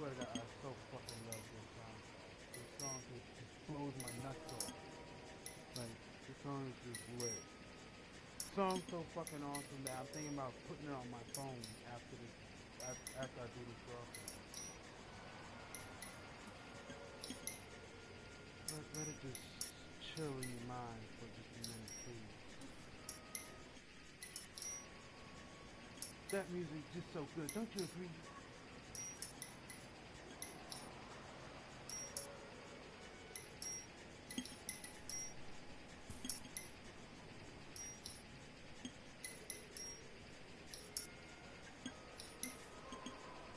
swear to God, I so fucking love this song. This song just blows my nuts off. Like, this song is just lit. The song's so fucking awesome that I'm thinking about putting it on my phone after this, after I do this broadcast. Let it just chill in your mind for just a minute, please. That music is just so good, don't you agree?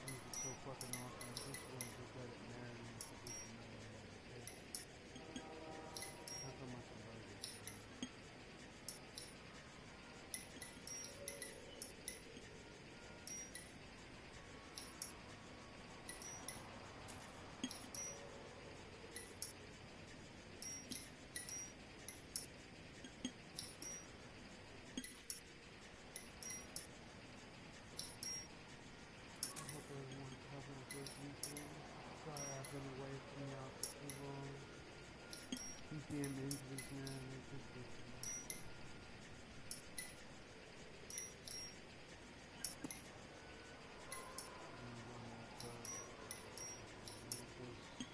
Music's so fucking awesome. This one's a great narrative for this That's how much I love this. I hope everyone's having a good weekend. Sorry I've been away from y'all for too long. These damn injuries, man, they just get to me.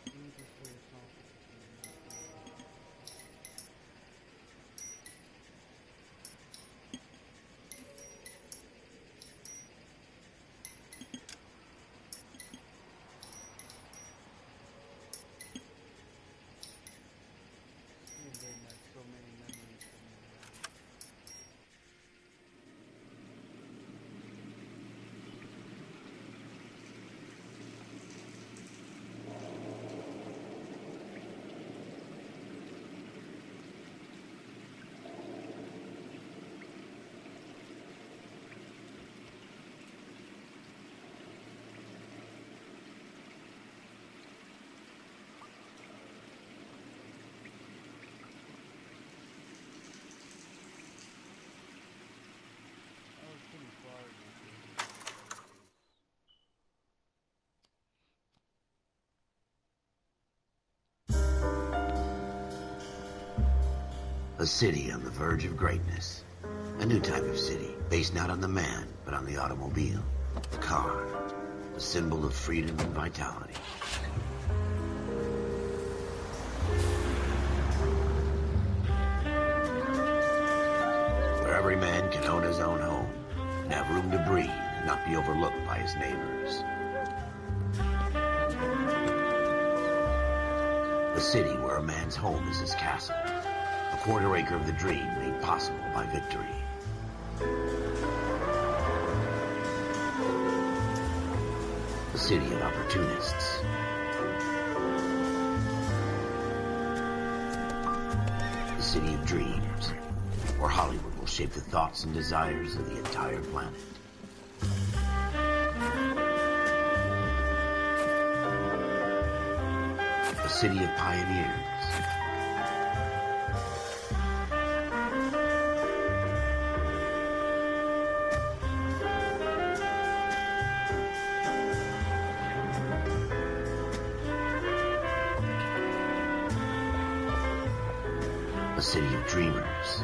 Let me just play a song for just a minute. This game has so many memories for me, man. I was pretty far this year. A city on the verge of greatness. A new type of city, based not on the man, but on the automobile. The car. The symbol of freedom and vitality. Where every man can own his own home, and have room to breathe, and not be overlooked by his neighbors. The city where a man's home is his castle. A quarter acre of the dream made possible by victory. The city of opportunists. The city of dreams, where Hollywood will shape the thoughts and desires of the entire planet. The city of pioneers. A city of dreamers.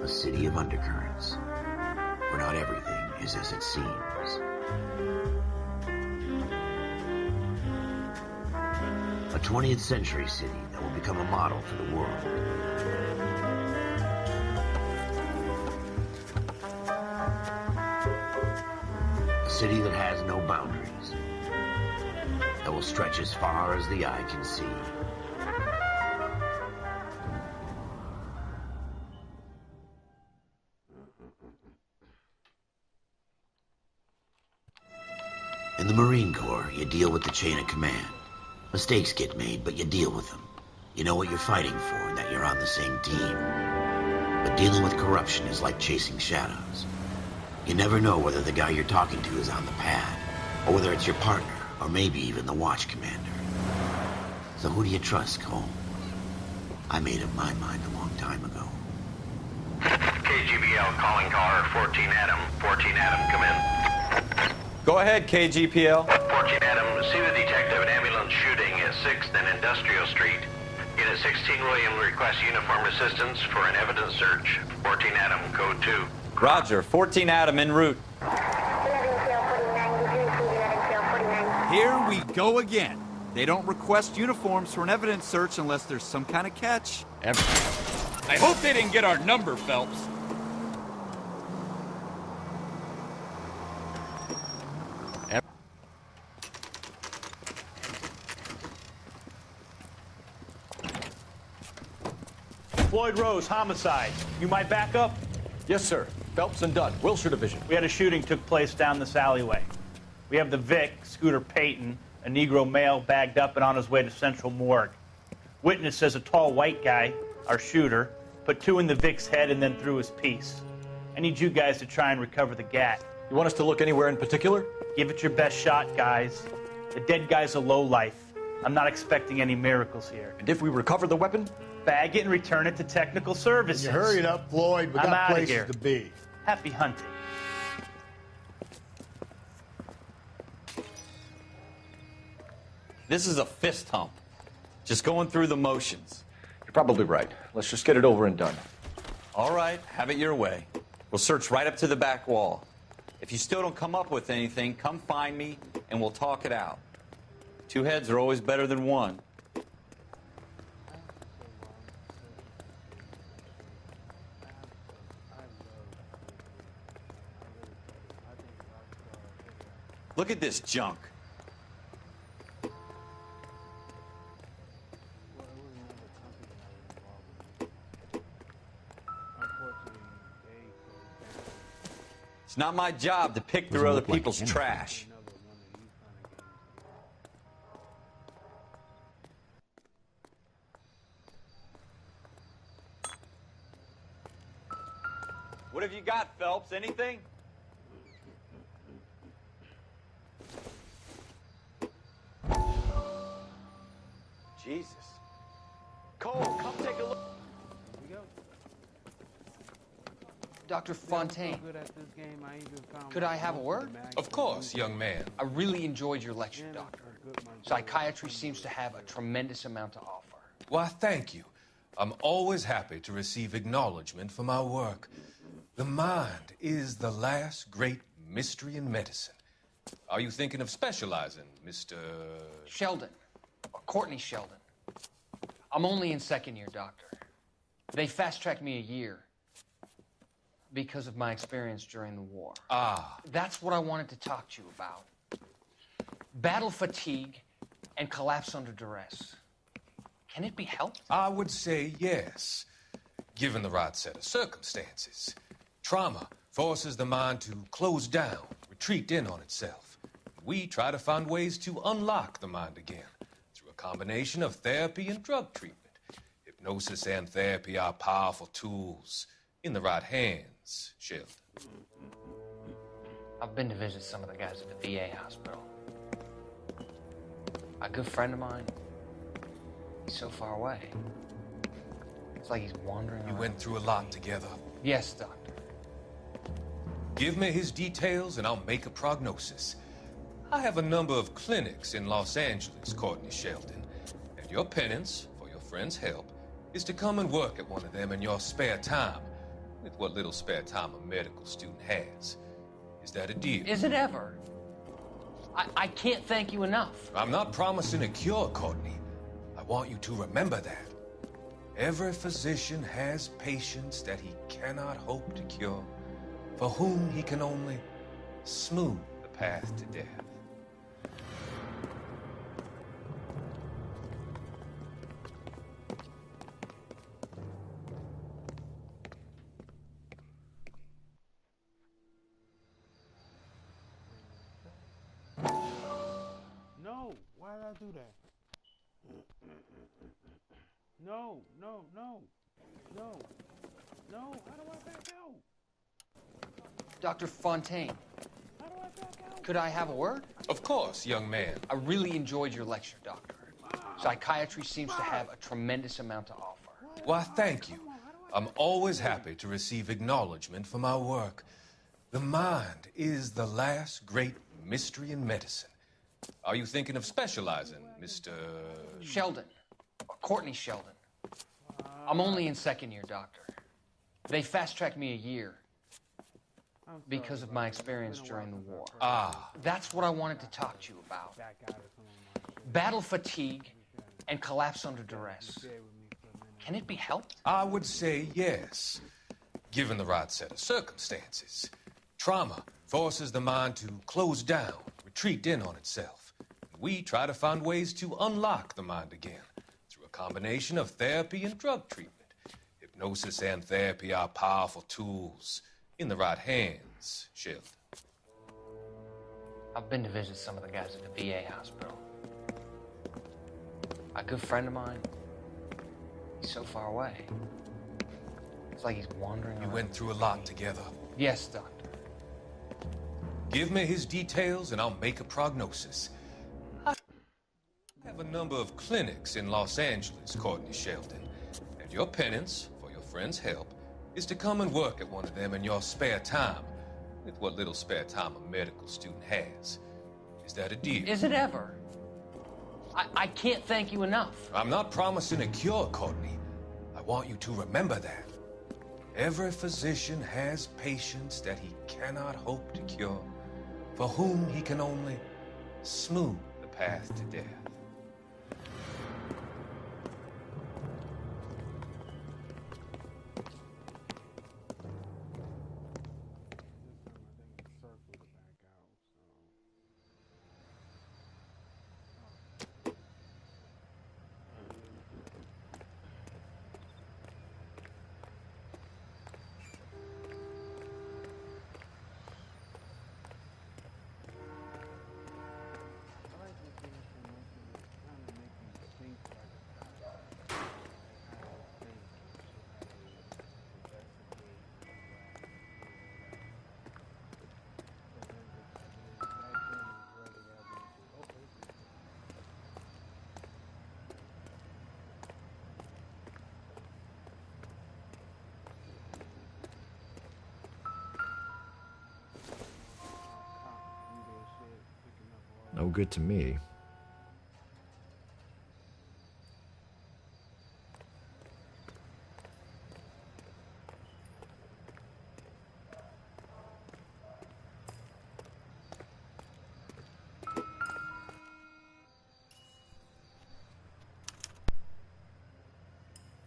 A city of undercurrents, where not everything is as it seems. A 20th century city that will become a model for the world. A city that has no boundaries, that will stretch as far as the eye can see. In the Marine Corps, you deal with the chain of command. Mistakes get made, but you deal with them. You know what you're fighting for and that you're on the same team. But dealing with corruption is like chasing shadows. You never know whether the guy you're talking to is on the pad, or whether it's your partner, or maybe even the watch commander. So who do you trust, Cole? I made up my mind a long time ago. KGBL calling caller 14 Adam. 14 Adam, come in. Go ahead, KGPL. 14 Adam, see the detective an ambulance shooting at 6th and Industrial Street. Unit 16 William requests uniform assistance for an evidence search. 14 Adam, code 2. Roger, 14 Adam en route. Here we go again. They don't request uniforms for an evidence search unless there's some kind of catch. I hope they didn't get our number, Phelps. Floyd Rose, homicide. You might back up? Yes, sir. Phelps and Dunn, Wilshire Division. We had a shooting took place down this alleyway. We have the Vic, Scooter Payton, a Negro male bagged up and on his way to Central Morgue. Witness says a tall white guy, our shooter, put 2 in the Vic's head and then threw his piece. I need you guys to try and recover the gat. You want us to look anywhere in particular? Give it your best shot, guys. The dead guy's a lowlife. I'm not expecting any miracles here. And if we recover the weapon? Bag it and return it to technical services. You hurry it up, Floyd. We I'm got outta places here. to be. Happy hunting. This is a fist hump. Just going through the motions. You're probably right. Let's just get it over and done. All right, have it your way. We'll search right up to the back wall. If you still don't come up with anything, come find me and we'll talk it out. 2 heads are always better than 1. Look at this junk. It's not my job to pick through other people's trash. What have you got, Phelps? Anything? Jesus. Cole, come take a look. Dr. Fontaine, could I have a word? Of course, young man. I really enjoyed your lecture, Doctor. Psychiatry seems to have a tremendous amount to offer. Why, thank you. I'm always happy to receive acknowledgement for my work. The mind is the last great mystery in medicine. Are you thinking of specializing, Mr. Sheldon, or Courtney Sheldon. I'm only in 2nd year, Doctor. They fast-tracked me a year because of my experience during the war. Ah. That's what I wanted to talk to you about. Battle fatigue and collapse under duress. Can it be helped? I would say yes, given the right set of circumstances. Trauma forces the mind to close down, retreat in on itself. We try to find ways to unlock the mind again through a combination of therapy and drug treatment. Hypnosis and therapy are powerful tools in the right hands, Sheldon. I've been to visit some of the guys at the VA hospital. A good friend of mine, he's so far away. It's like he's wandering You around. went through a lot together. Yes, Doctor. Give me his details and I'll make a prognosis. I have a number of clinics in Los Angeles, Courtney Sheldon. And your penance, for your friend's help, is to come and work at one of them in your spare time, with what little spare time a medical student has. Is that a deal? Is it ever? I can't thank you enough. I'm not promising a cure, Courtney. I want you to remember that. Every physician has patients that he cannot hope to cure, for whom he can only smooth the path to death. No, why did I do that? No. How do I back out? Dr. Fontaine, How do I back out? could I have a word? Of course, young man. I really enjoyed your lecture, Doctor. Psychiatry seems to have a tremendous amount to offer. Why, thank you. I'm always happy to receive acknowledgement for my work. The mind is the last great mystery in medicine. Are you thinking of specializing, Mr. Sheldon. Courtney Sheldon. I'm only in second year, Doctor. They fast-tracked me a year because of my experience during the war. Ah. That's what I wanted to talk to you about. Battle fatigue and collapse under duress. Can it be helped? I would say yes, given the right set of circumstances. Trauma forces the mind to close down, retreat in on itself. We try to find ways to unlock the mind again through a combination of therapy and drug treatment. Hypnosis and therapy are powerful tools in the right hands, Sheldon. I've been to visit some of the guys at the VA hospital. A good friend of mine, he's so far away. It's like he's wandering You around. went through a lot together. Yes, Doctor. Give me his details and I'll make a prognosis. I have a number of clinics in Los Angeles, Courtney Sheldon. And your penance, for your friend's help, is to come and work at one of them in your spare time. With what little spare time a medical student has. Is that a deal? Is it ever? I can't thank you enough. I'm not promising a cure, Courtney. I want you to remember that. Every physician has patients that he cannot hope to cure, for whom he can only smooth the path to death. No good to me.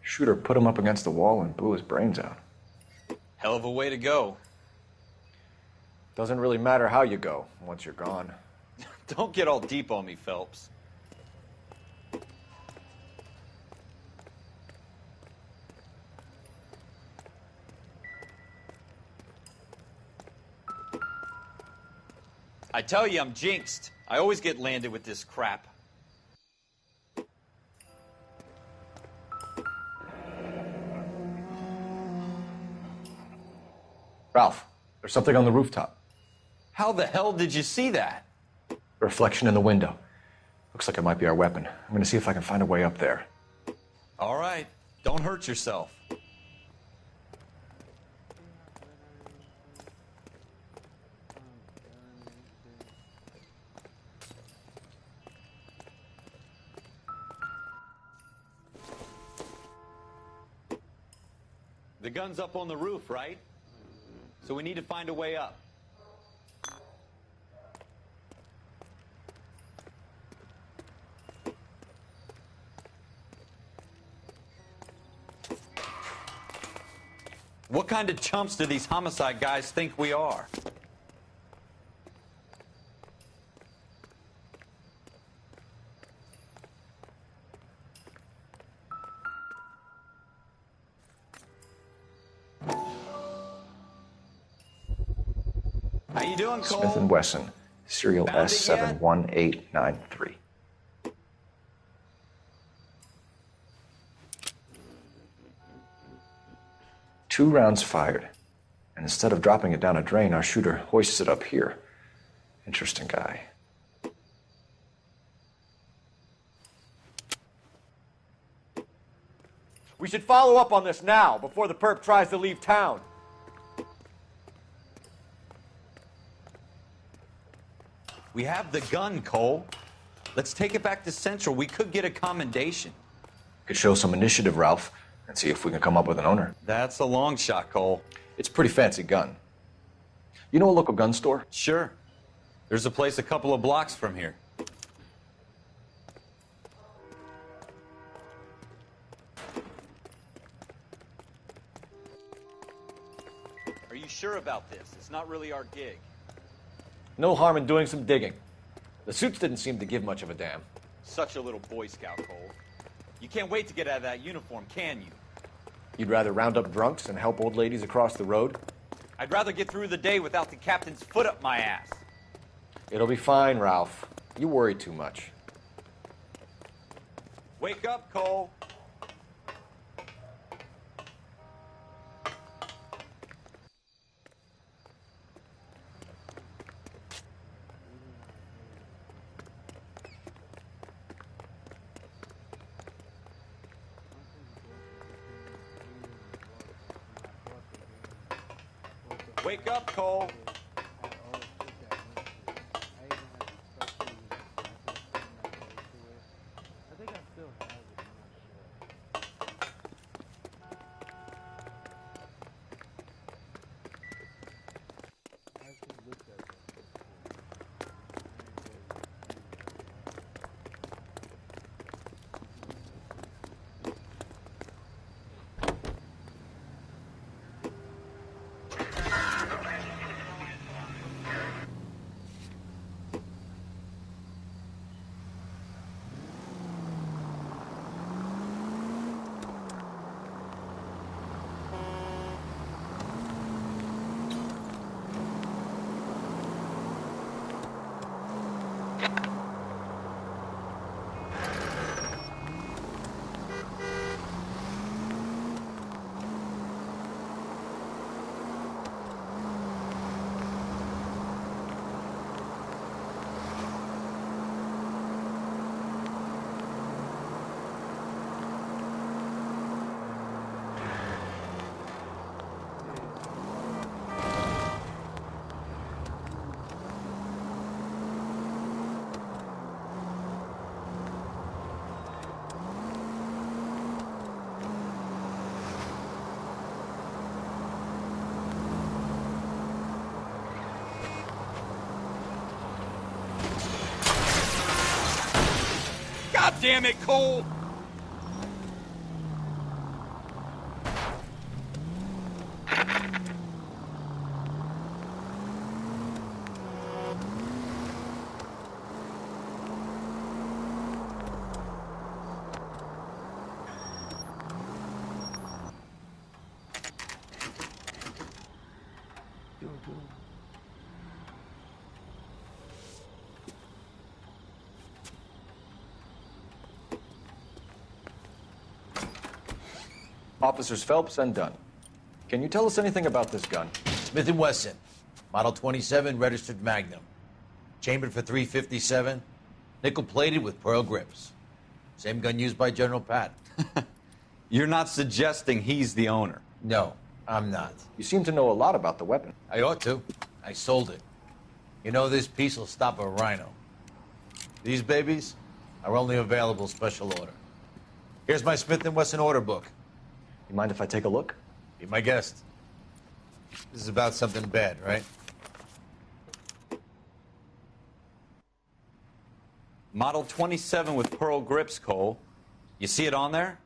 Shooter put him up against the wall and blew his brains out. Hell of a way to go. Doesn't really matter how you go once you're gone. Don't get all deep on me, Phelps. I tell you, I'm jinxed. I always get landed with this crap. Ralph, there's something on the rooftop. How the hell did you see that? Reflection in the window. Looks like it might be our weapon. I'm gonna see if I can find a way up there. All right. Don't hurt yourself. The gun's up on the roof, right? So we need to find a way up. What kind of chumps do these homicide guys think we are? How you doing, Cole? Smith & Wesson, serial Found it yet? S71893. Two rounds fired, and instead of dropping it down a drain, our shooter hoists it up here. Interesting guy. We should follow up on this now, before the perp tries to leave town. We have the gun, Cole. Let's take it back to Central. We could get a commendation. Could show some initiative, Ralph, and see if we can come up with an owner. That's a long shot, Cole. It's a pretty fancy gun. You know a local gun store? Sure. There's a place a couple of blocks from here. Are you sure about this? It's not really our gig. No harm in doing some digging. The suits didn't seem to give much of a damn. Such a little Boy Scout, Cole. You can't wait to get out of that uniform, can you? You'd rather round up drunks and help old ladies across the road? I'd rather get through the day without the captain's foot up my ass. It'll be fine, Ralph. You worry too much. Wake up, Cole. Wake up, Cole. God damn it, Cole! Officers Phelps and Dunn. Can you tell us anything about this gun? Smith & Wesson, Model 27, registered Magnum. Chambered for .357, nickel-plated with pearl grips. Same gun used by General Patton. You're not suggesting he's the owner? No, I'm not. You seem to know a lot about the weapon. I ought to. I sold it. You know, this piece will stop a rhino. These babies are only available special order. Here's my Smith & Wesson order book. You mind if I take a look? Be my guest. This is about something bad, right? Model 27 with pearl grips, Cole. You see it on there?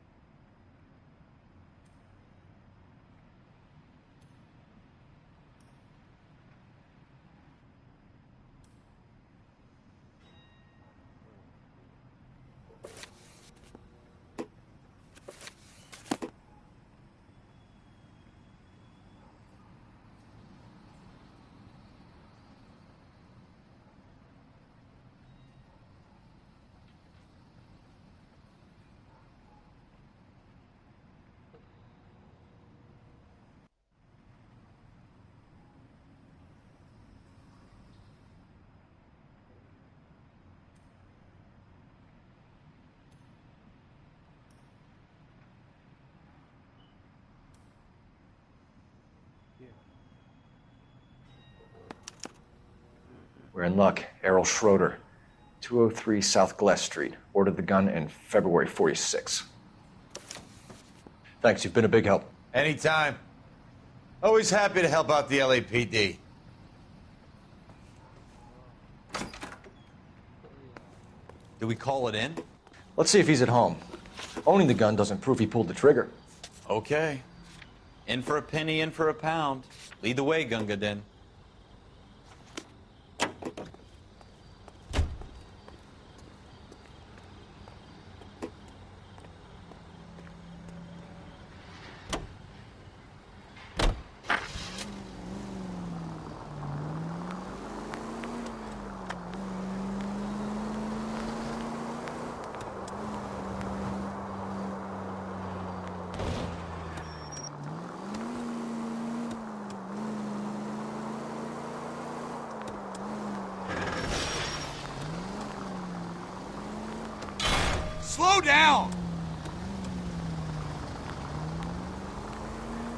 We're in luck. Errol Schroeder, 203 South Glass Street. Ordered the gun in February 46. Thanks, you've been a big help. Anytime. Always happy to help out the LAPD. Do we call it in? Let's see if he's at home. Owning the gun doesn't prove he pulled the trigger. Okay. In for a penny, in for a pound. Lead the way, Gunga Din. Slow down!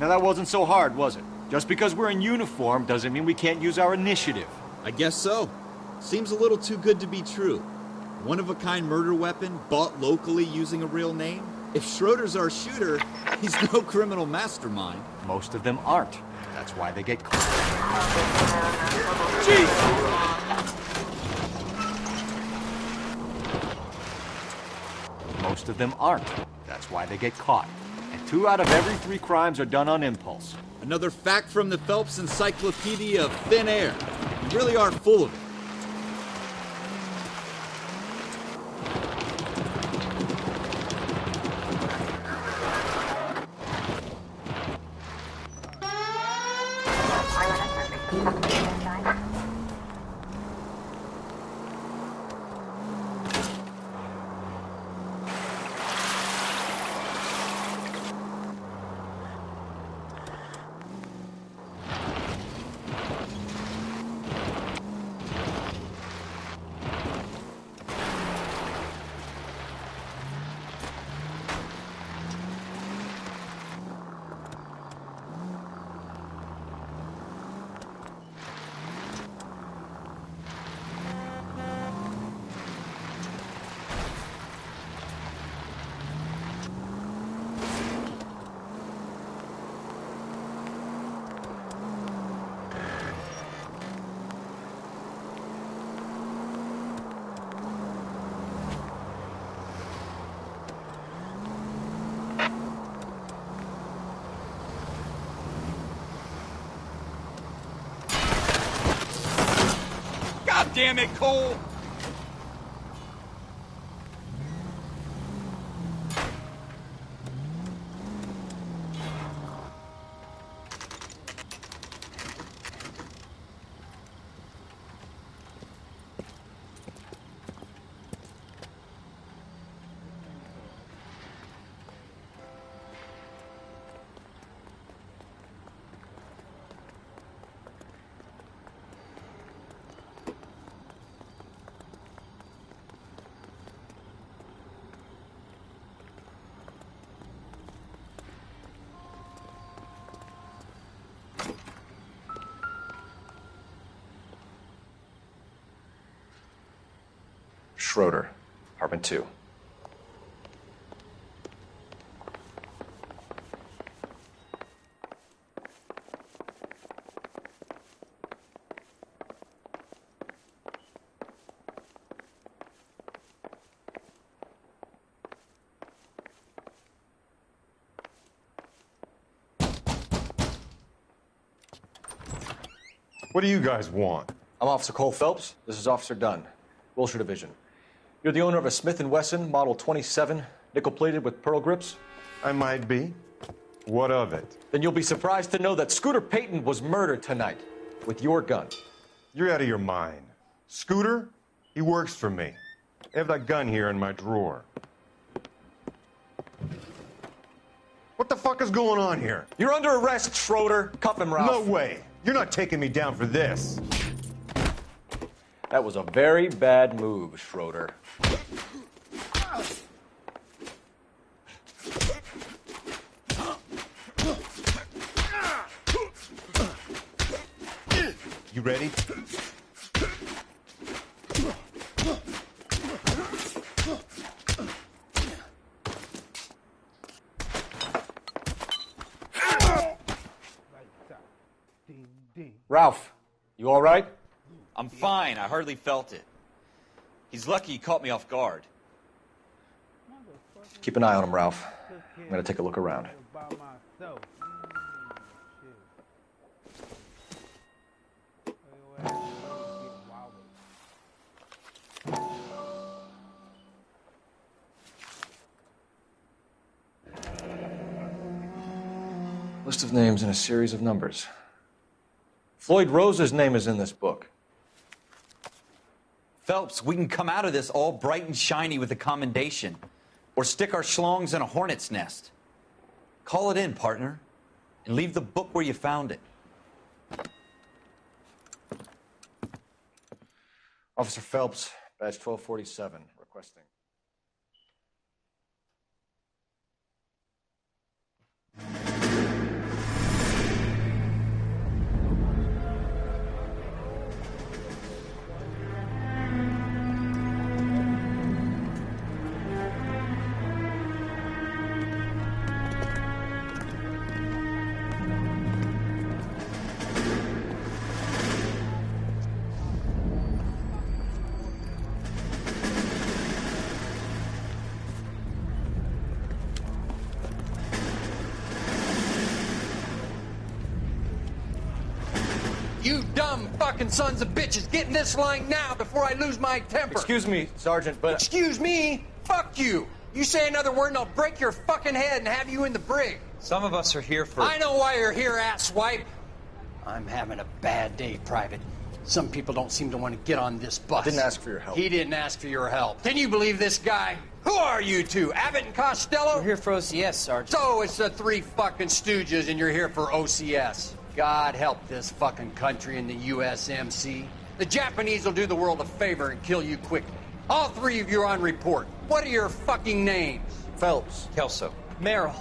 Now that wasn't so hard, was it? Just because we're in uniform doesn't mean we can't use our initiative. I guess so. Seems a little too good to be true. One-of-a-kind murder weapon, bought locally using a real name? If Schroeder's our shooter, he's no criminal mastermind. Most of them aren't. That's why they get caught. Jeez! Most of them aren't. That's why they get caught. And 2 out of every 3 crimes are done on impulse. Another fact from the Phelps Encyclopedia of Thin Air. You really are full of it. God damn it, Cole! Schroeder, apartment 2. What do you guys want? I'm Officer Cole Phelps. This is Officer Dunn, Wilshire Division. You're the owner of a Smith & Wesson Model 27, nickel-plated with pearl grips? I might be. What of it? Then you'll be surprised to know that Scooter Payton was murdered tonight with your gun. You're out of your mind. Scooter? He works for me. I have that gun here in my drawer. What the fuck is going on here? You're under arrest, Schroeder. Cuff him, Ralph. No way. You're not taking me down for this. That was a very bad move, Schroeder. You ready? Ralph, you all right? I'm fine. I hardly felt it. He's lucky he caught me off guard. Keep an eye on him, Ralph. I'm gonna take a look around. By myself. List of names and a series of numbers. Floyd Rose's name is in this book. Phelps, we can come out of this all bright and shiny with a commendation. Or stick our schlongs in a hornet's nest. Call it in, partner. And leave the book where you found it. Officer Phelps, badge 1247, requesting. You dumb fucking sons of bitches, get in this line now before I lose my temper. Excuse me, Sergeant, but... Excuse me? Fuck you. You say another word and I'll break your fucking head and have you in the brig. Some of us are here for... I know why you're here, asswipe. I'm having a bad day, Private. Some people don't seem to want to get on this bus. Didn't ask for your help. He didn't ask for your help. Can you believe this guy? Who are you two? Abbott and Costello? We're here for OCS, Sergeant. So it's the three fucking stooges and you're here for OCS. God help this fucking country and the USMC. The Japanese will do the world a favor and kill you quickly. All three of you are on report. What are your fucking names? Phelps. Kelso. Merrill.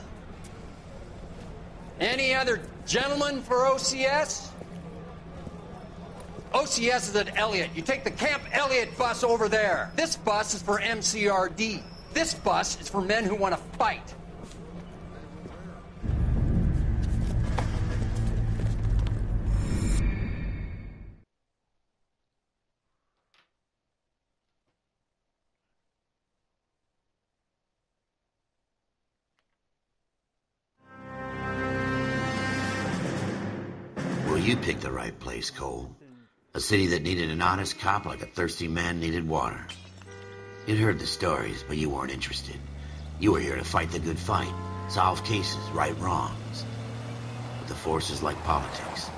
Any other gentlemen for OCS? OCS is at Elliott. You take the Camp Elliott bus over there. This bus is for MCRD. This bus is for men who want to fight. Well, you picked the right place, Cole. A city that needed an honest cop like a thirsty man needed water. You'd heard the stories, but you weren't interested. You were here to fight the good fight, solve cases, right wrongs. But the force is like politics.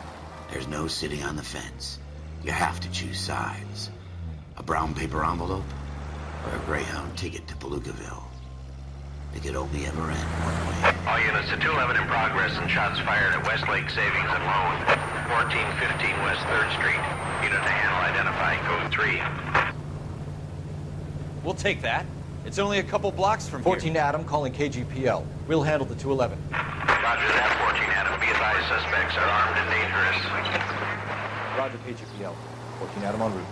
There's no sitting on the fence. You have to choose sides. A brown paper envelope or a Greyhound ticket to Palookaville. It could only ever end one way. All units to 211 in progress and shots fired at Westlake Savings and Loan, 1415 West 3rd Street. Unit to handle identify code 3. We'll take that. It's only a couple blocks from 14 Adam calling KGPL. We'll handle the 211. Roger that, 14 Adam. Be advised, suspects are armed and dangerous. Roger, KGPL. 14 Adam en route.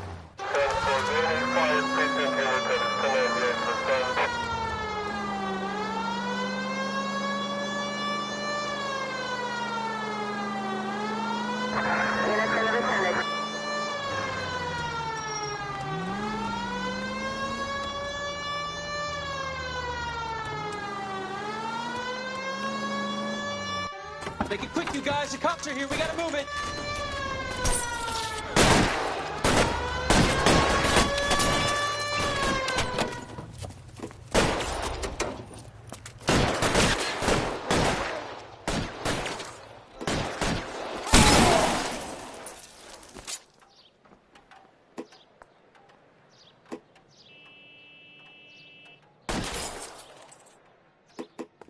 Make it quick, you guys. The cops are here. We gotta move it.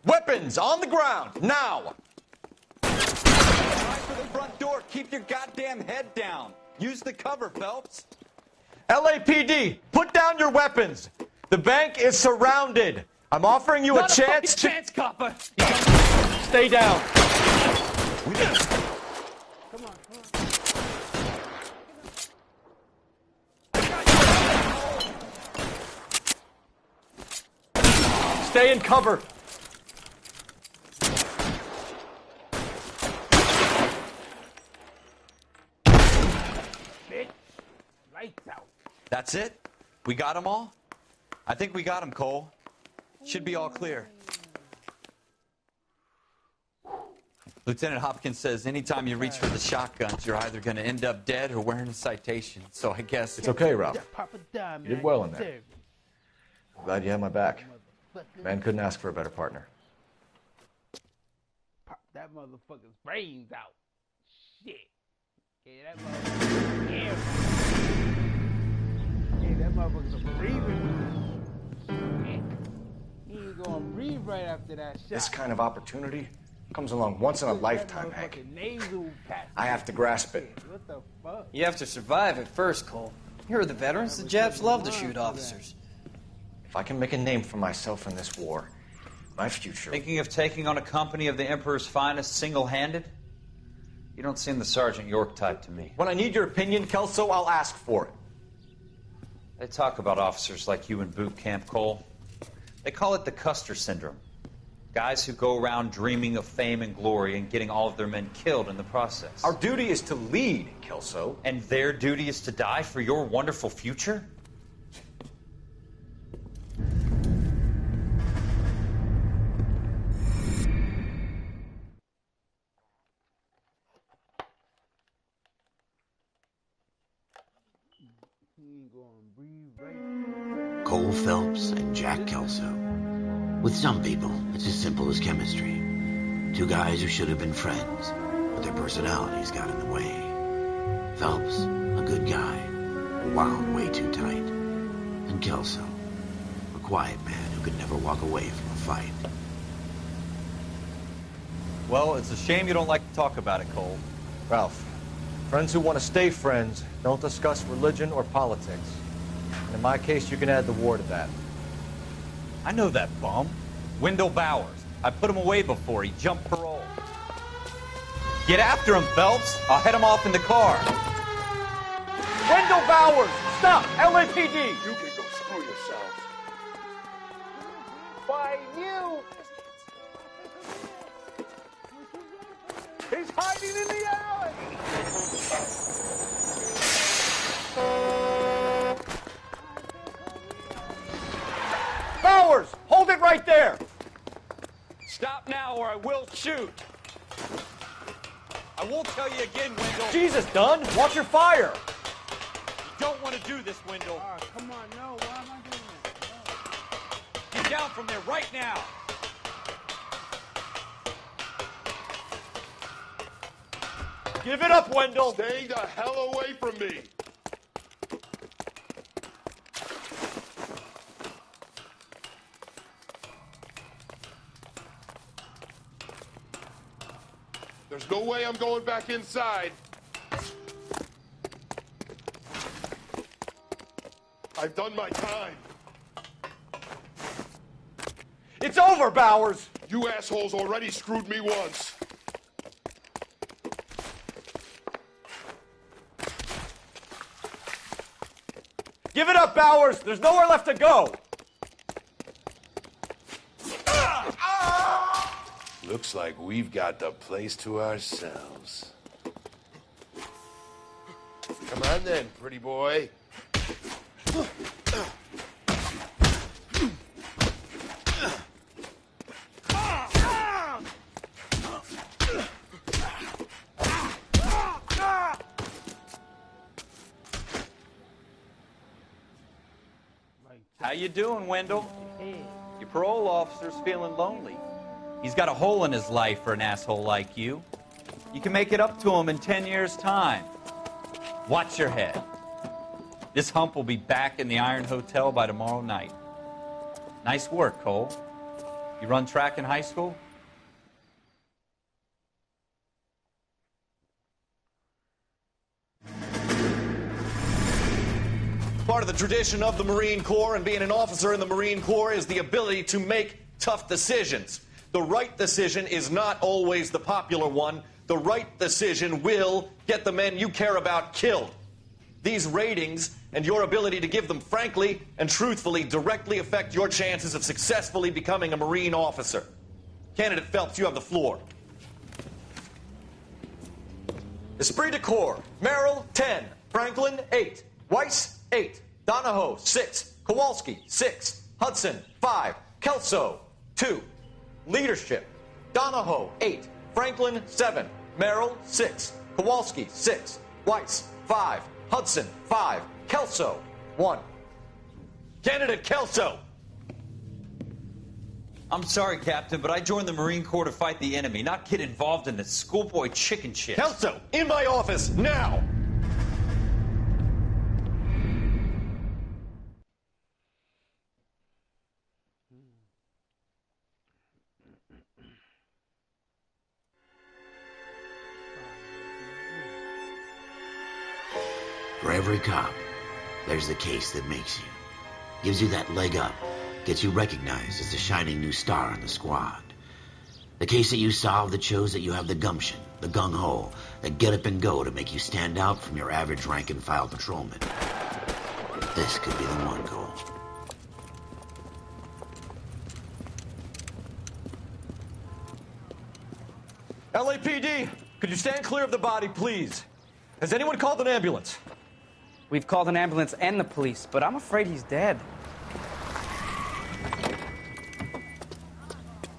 Weapons on the ground, now! For the front door. Keep your goddamn head down. Use the cover, Phelps. LAPD, put down your weapons. The bank is surrounded. I'm offering you Not a chance to... chance, copper. Stay down. Come on. Stay in cover. out. That's it? We got them all? I think we got them, Cole. Should be all clear. Lieutenant Hopkins says anytime you reach for the shotguns, you're either going to end up dead or wearing a citation. So I guess... It's okay, Ralph. Papa die, You did well in there. I'm glad you had my back. Man couldn't ask for a better partner. Pop that motherfucker's brains out. Shit. Yeah, that motherfucker. Yeah, that motherfucker's breathing. Shit. He ain't gonna breathe right after that shot. This kind of opportunity comes along once in a lifetime, Hank. I have to grasp it. What the fuck? You have to survive at first, Cole. Here are the veterans. The Japs love to shoot officers. If I can make a name for myself in this war, my future... Thinking of taking on a company of the Emperor's finest single-handed? You don't seem the Sergeant York type to me. When I need your opinion, Kelso, I'll ask for it. They talk about officers like you in boot camp, Cole. They call it the Custer Syndrome. Guys who go around dreaming of fame and glory and getting all of their men killed in the process. Our duty is to lead, Kelso. And their duty is to die for your wonderful future? Cole Phelps and Jack Kelso. With some people, it's as simple as chemistry. Two guys who should have been friends, but their personalities got in the way. Phelps, a good guy, wound way too tight. And Kelso, a quiet man who could never walk away from a fight. Well, it's a shame you don't like to talk about it, Cole. Ralph, friends who want to stay friends don't discuss religion or politics. And in my case, you can add the war to that. I know that bum. Wendell Bowers. I put him away before. He jumped parole. Get after him, Phelps. I'll head him off in the car. Wendell Bowers! Stop! LAPD! You can go screw yourselves. By you! He's hiding in the alley! Bowers! Hold it right there! Stop now or I will shoot. I won't tell you again, Wendell. Jesus, Dunn! Watch your fire! You don't want to do this, Wendell. Oh, come on, no. Why am I doing that? No. Get down from there right now. Give it up, Wendell! Stay the hell away from me! There's no way I'm going back inside. I've done my time. It's over, Bowers! You assholes already screwed me once. Give it up, Bowers! There's nowhere left to go! Looks like we've got the place to ourselves. Come on then, pretty boy. How you doing, Wendell? Your parole officer's feeling lonely. He's got a hole in his life for an asshole like you. You can make it up to him in 10 years' time. Watch your head. This hump will be back in the Iron Hotel by tomorrow night. Nice work, Cole. You run track in high school? Part of the tradition of the Marine Corps and being an officer in the Marine Corps is the ability to make tough decisions. The right decision is not always the popular one. The right decision will get the men you care about killed. These ratings and your ability to give them frankly and truthfully directly affect your chances of successfully becoming a Marine officer. Candidate Phelps, you have the floor. Esprit de Corps, Merrill, 10. Franklin, 8. Weiss, 8. Donahoe, 6. Kowalski, 6. Hudson, 5. Kelso, 2. Leadership, Donahoe, 8. Franklin, 7. Merrill, 6. Kowalski, 6. Weiss, 5. Hudson, 5. Kelso, 1. Candidate Kelso! I'm sorry, Captain, but I joined the Marine Corps to fight the enemy, not get involved in this schoolboy chicken shit. Kelso, in my office, now! For every cop, there's the case that makes you. Gives you that leg up. Gets you recognized as the shining new star in the squad. The case that you solve that shows that you have the gumption, the gung-ho, the get up and go to make you stand out from your average rank-and-file patrolman. This could be the one, Cole. LAPD, could you stand clear of the body, please? Has anyone called an ambulance? We've called an ambulance and the police, but I'm afraid he's dead.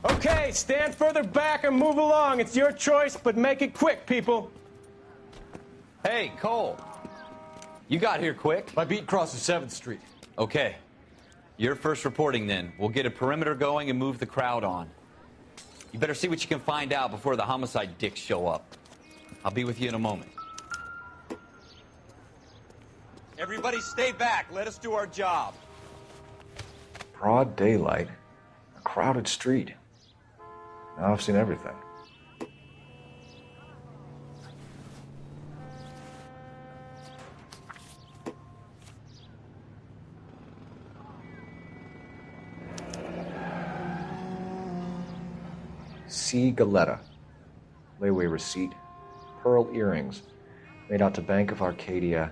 Okay, stand further back and move along. It's your choice, but make it quick, people. Hey, Cole. You got here quick. My beat crosses 7th Street. Okay. You're first reporting then. We'll get a perimeter going and move the crowd on. You better see what you can find out before the homicide dicks show up. I'll be with you in a moment. Everybody stay back. Let us do our job. Broad daylight, a crowded street. Now I've seen everything. C. Galetta. Layaway receipt. Pearl earrings. Made out to Bank of Arcadia.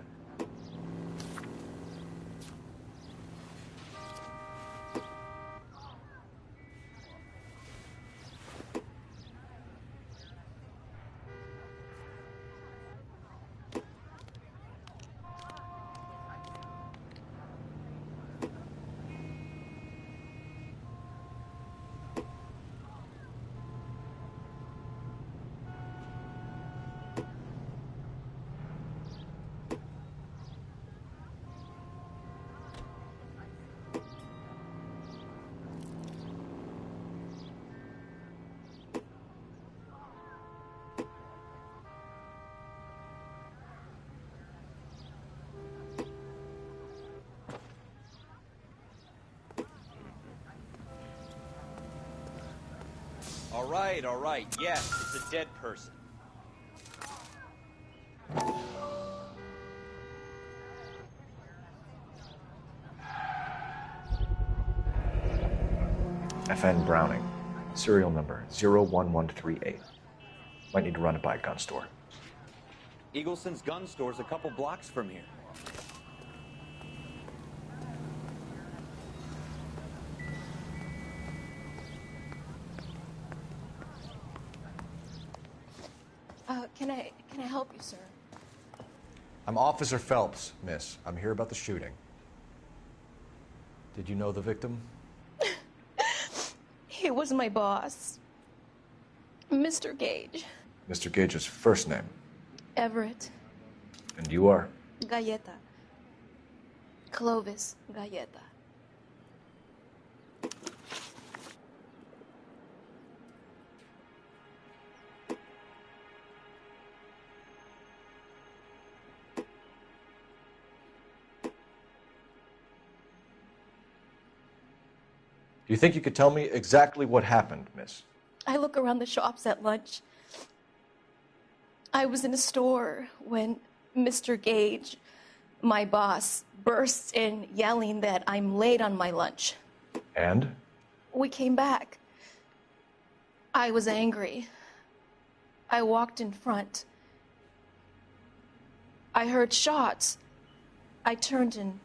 All right. Yes, it's a dead person. FN Browning. Serial number 01138. Might need to run it by a gun store. Eagleson's gun store's a couple blocks from here. Can I help you, sir? I'm Officer Phelps, miss. I'm here about the shooting. Did you know the victim? He was my boss, Mr. Gage. Mr. Gage's first name. Everett. And you are? Galleta. Clovis Galleta. Do you think you could tell me exactly what happened, miss? I look around the shops at lunch. I was in a store when Mr. Gage, my boss, bursts in yelling that I'm late on my lunch. And? We came back. I was angry. I walked in front. I heard shots. I turned and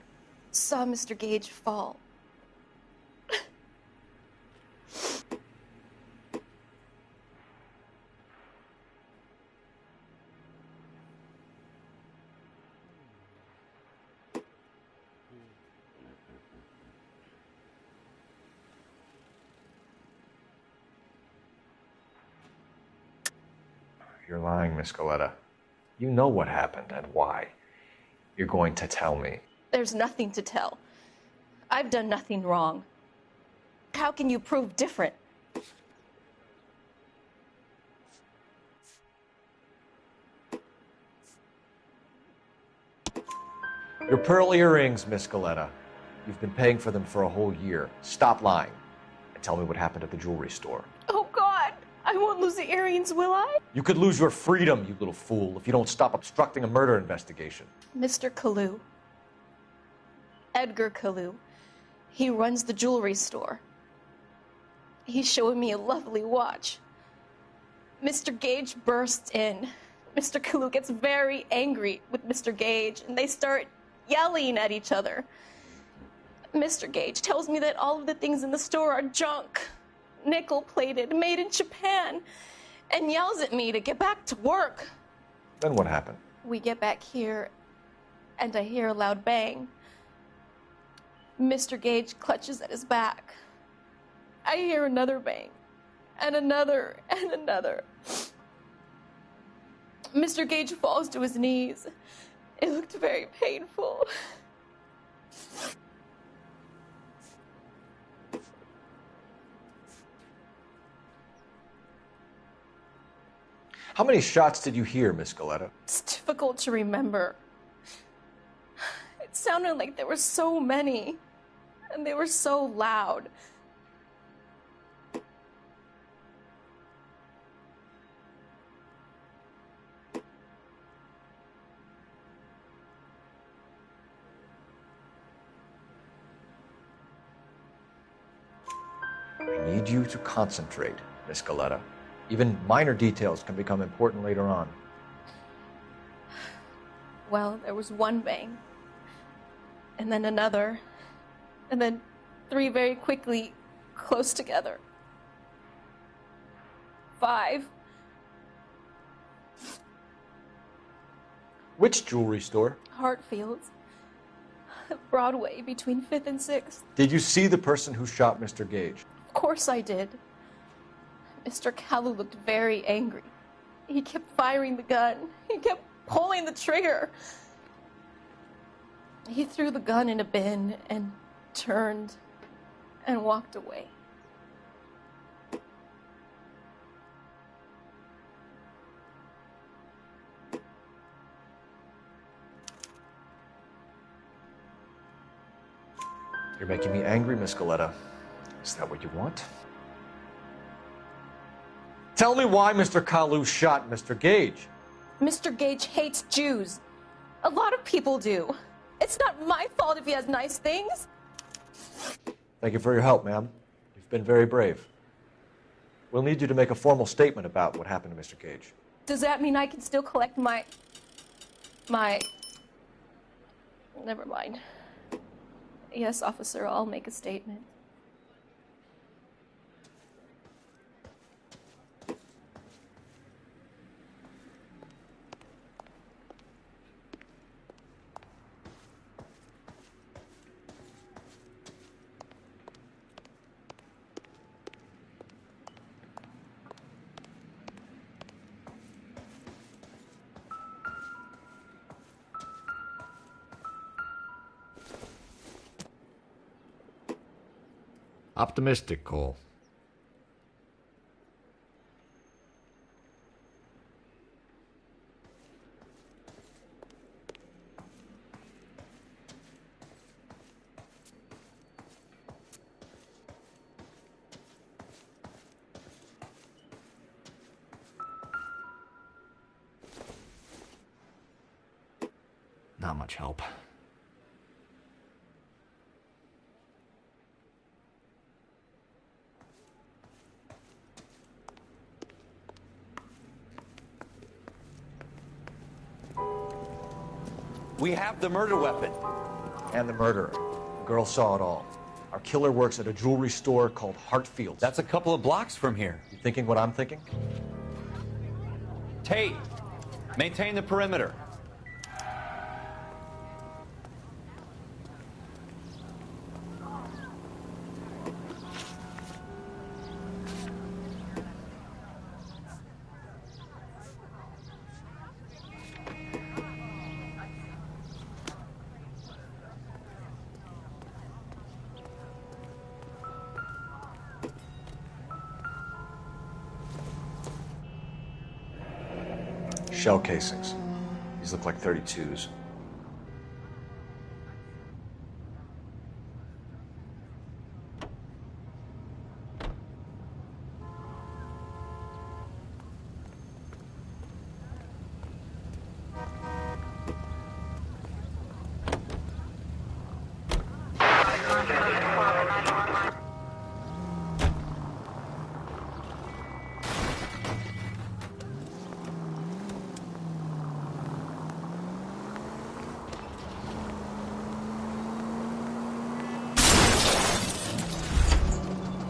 saw Mr. Gage fall. You're lying, Miss Coletta. You know what happened and why. You're going to tell me. There's nothing to tell. I've done nothing wrong. How can you prove different? Your pearl earrings, Miss Coletta. You've been paying for them for a whole year. Stop lying and tell me what happened at the jewelry store. Oh, God. I won't lose the earrings, will I? You could lose your freedom, you little fool, if you don't stop obstructing a murder investigation. Mr. Kalu. Edgar Kalu. He runs the jewelry store. He's showing me a lovely watch. Mr. Gage bursts in. Mr. Kalu gets very angry with Mr. Gage, and they start yelling at each other. Mr. Gage tells me that all of the things in the store are junk, nickel-plated, made in Japan, and yells at me to get back to work. Then what happened? We get back here, and I hear a loud bang. Mr. Gage clutches at his back. I hear another bang, and another, and another. Mr. Gage falls to his knees. It looked very painful. How many shots did you hear, Miss Coletta? It's difficult to remember. It sounded like there were so many, and they were so loud. I need you to concentrate, Miss Coletta. Even minor details can become important later on. Well, there was one bang, and then another, and then three very quickly, close together. 5. Which jewelry store? Hartfield's. Broadway, between 5th and 6th. Did you see the person who shot Mr. Gage? Of course I did. Mr. Kalu looked very angry. He kept firing the gun. He kept pulling the trigger. He threw the gun in a bin and turned and walked away. You're making me angry, Miss Coletta. Is that what you want? Tell me why Mr. Kalu shot Mr. Gage. Mr. Gage hates Jews. A lot of people do. It's not my fault if he has nice things. Thank you for your help, ma'am. You've been very brave. We'll need you to make a formal statement about what happened to Mr. Gage. Does that mean I can still collect my... Never mind. Yes, officer, I'll make a statement. Optimistic, Cole. Not much help. We have the murder weapon. And the murderer. The girl saw it all. Our killer works at a jewelry store called Hartfield's. That's a couple of blocks from here. You thinking what I'm thinking? Tate, maintain the perimeter. Shell casings. These look like 32s.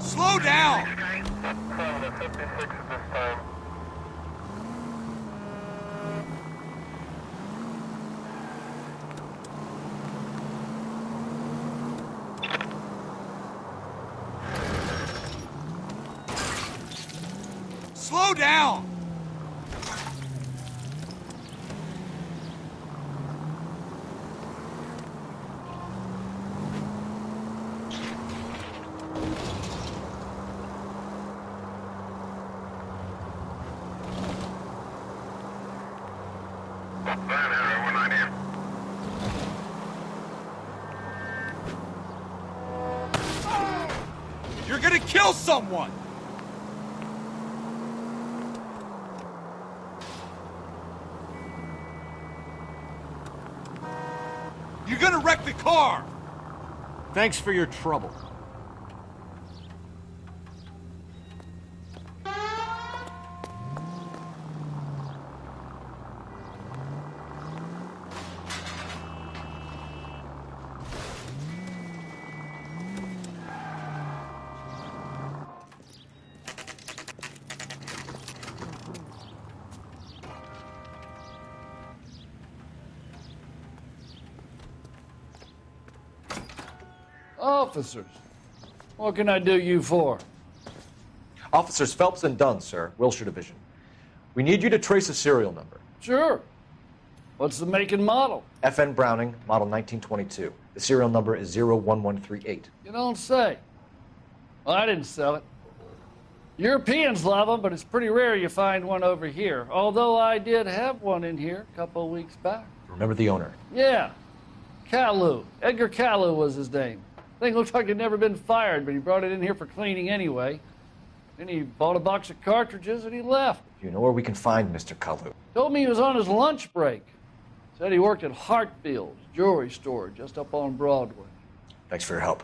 Slow down! Slow down! You're gonna kill someone! You're gonna wreck the car! Thanks for your trouble. Officers, what can I do you for? Officers Phelps and Dunn, sir, Wilshire Division. We need you to trace a serial number. Sure. What's the make and model? FN Browning, model 1922. The serial number is 01138. You don't say. Well, I didn't sell it. Europeans love them, but it's pretty rare you find one over here. Although I did have one in here a couple of weeks back. Remember the owner? Yeah. Caillou. Edgar Caillou was his name. Thing looks like it'd never been fired, but he brought it in here for cleaning anyway. Then he bought a box of cartridges and he left. You know where we can find Mr. Kalu? Told me he was on his lunch break. Said he worked at Hartfield's jewelry store just up on Broadway. Thanks for your help.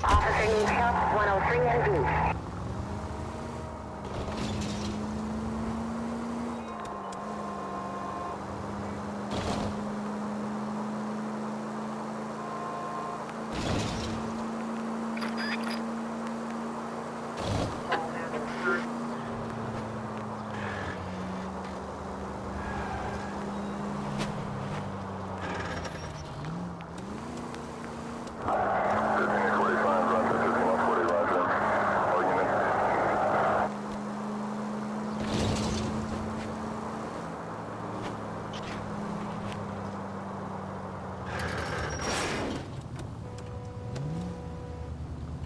Officer needs help, 103 ND.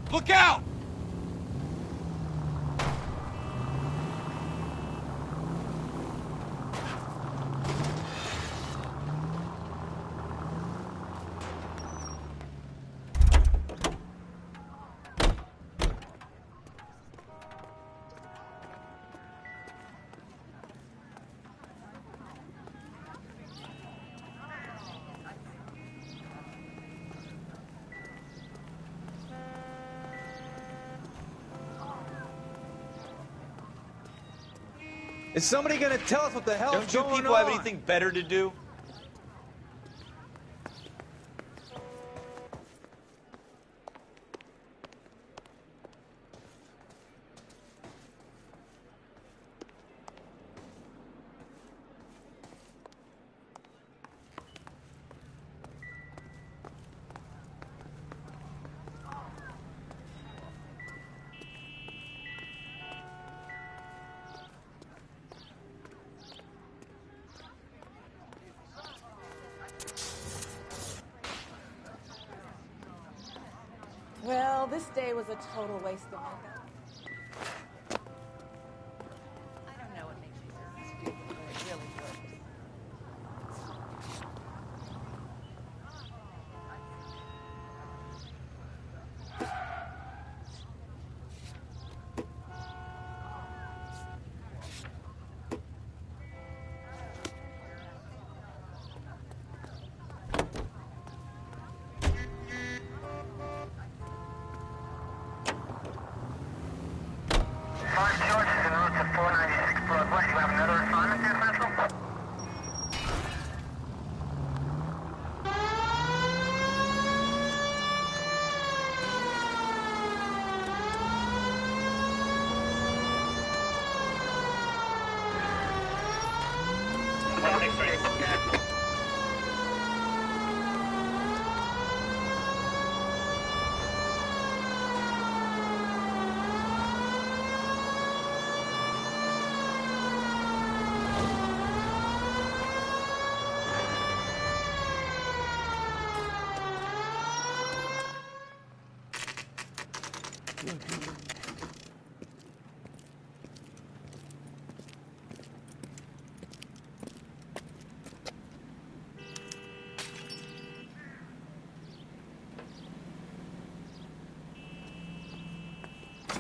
Look out! Is somebody going to tell us what the hell Don't you people have anything better to do? Well, this day was a total waste of my time. I don't know what makes you so stupid, but it really works.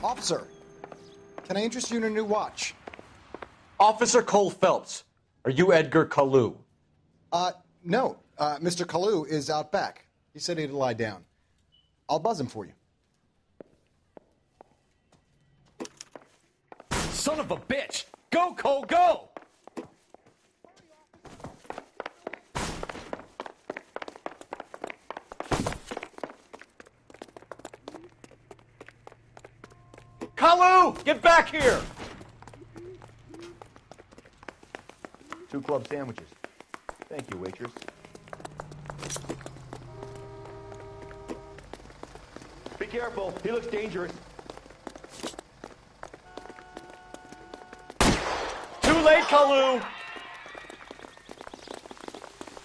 Officer, can I interest you in a new watch? Officer Cole Phelps, are you Edgar Kalu? No. Mr. Kalu is out back. He said he'd lie down. I'll buzz him for you. Son of a bitch! Go, Cole, go! Kalu! Get back here! 2 club sandwiches. Thank you, waitress. Be careful. He looks dangerous. Too late, Kalu!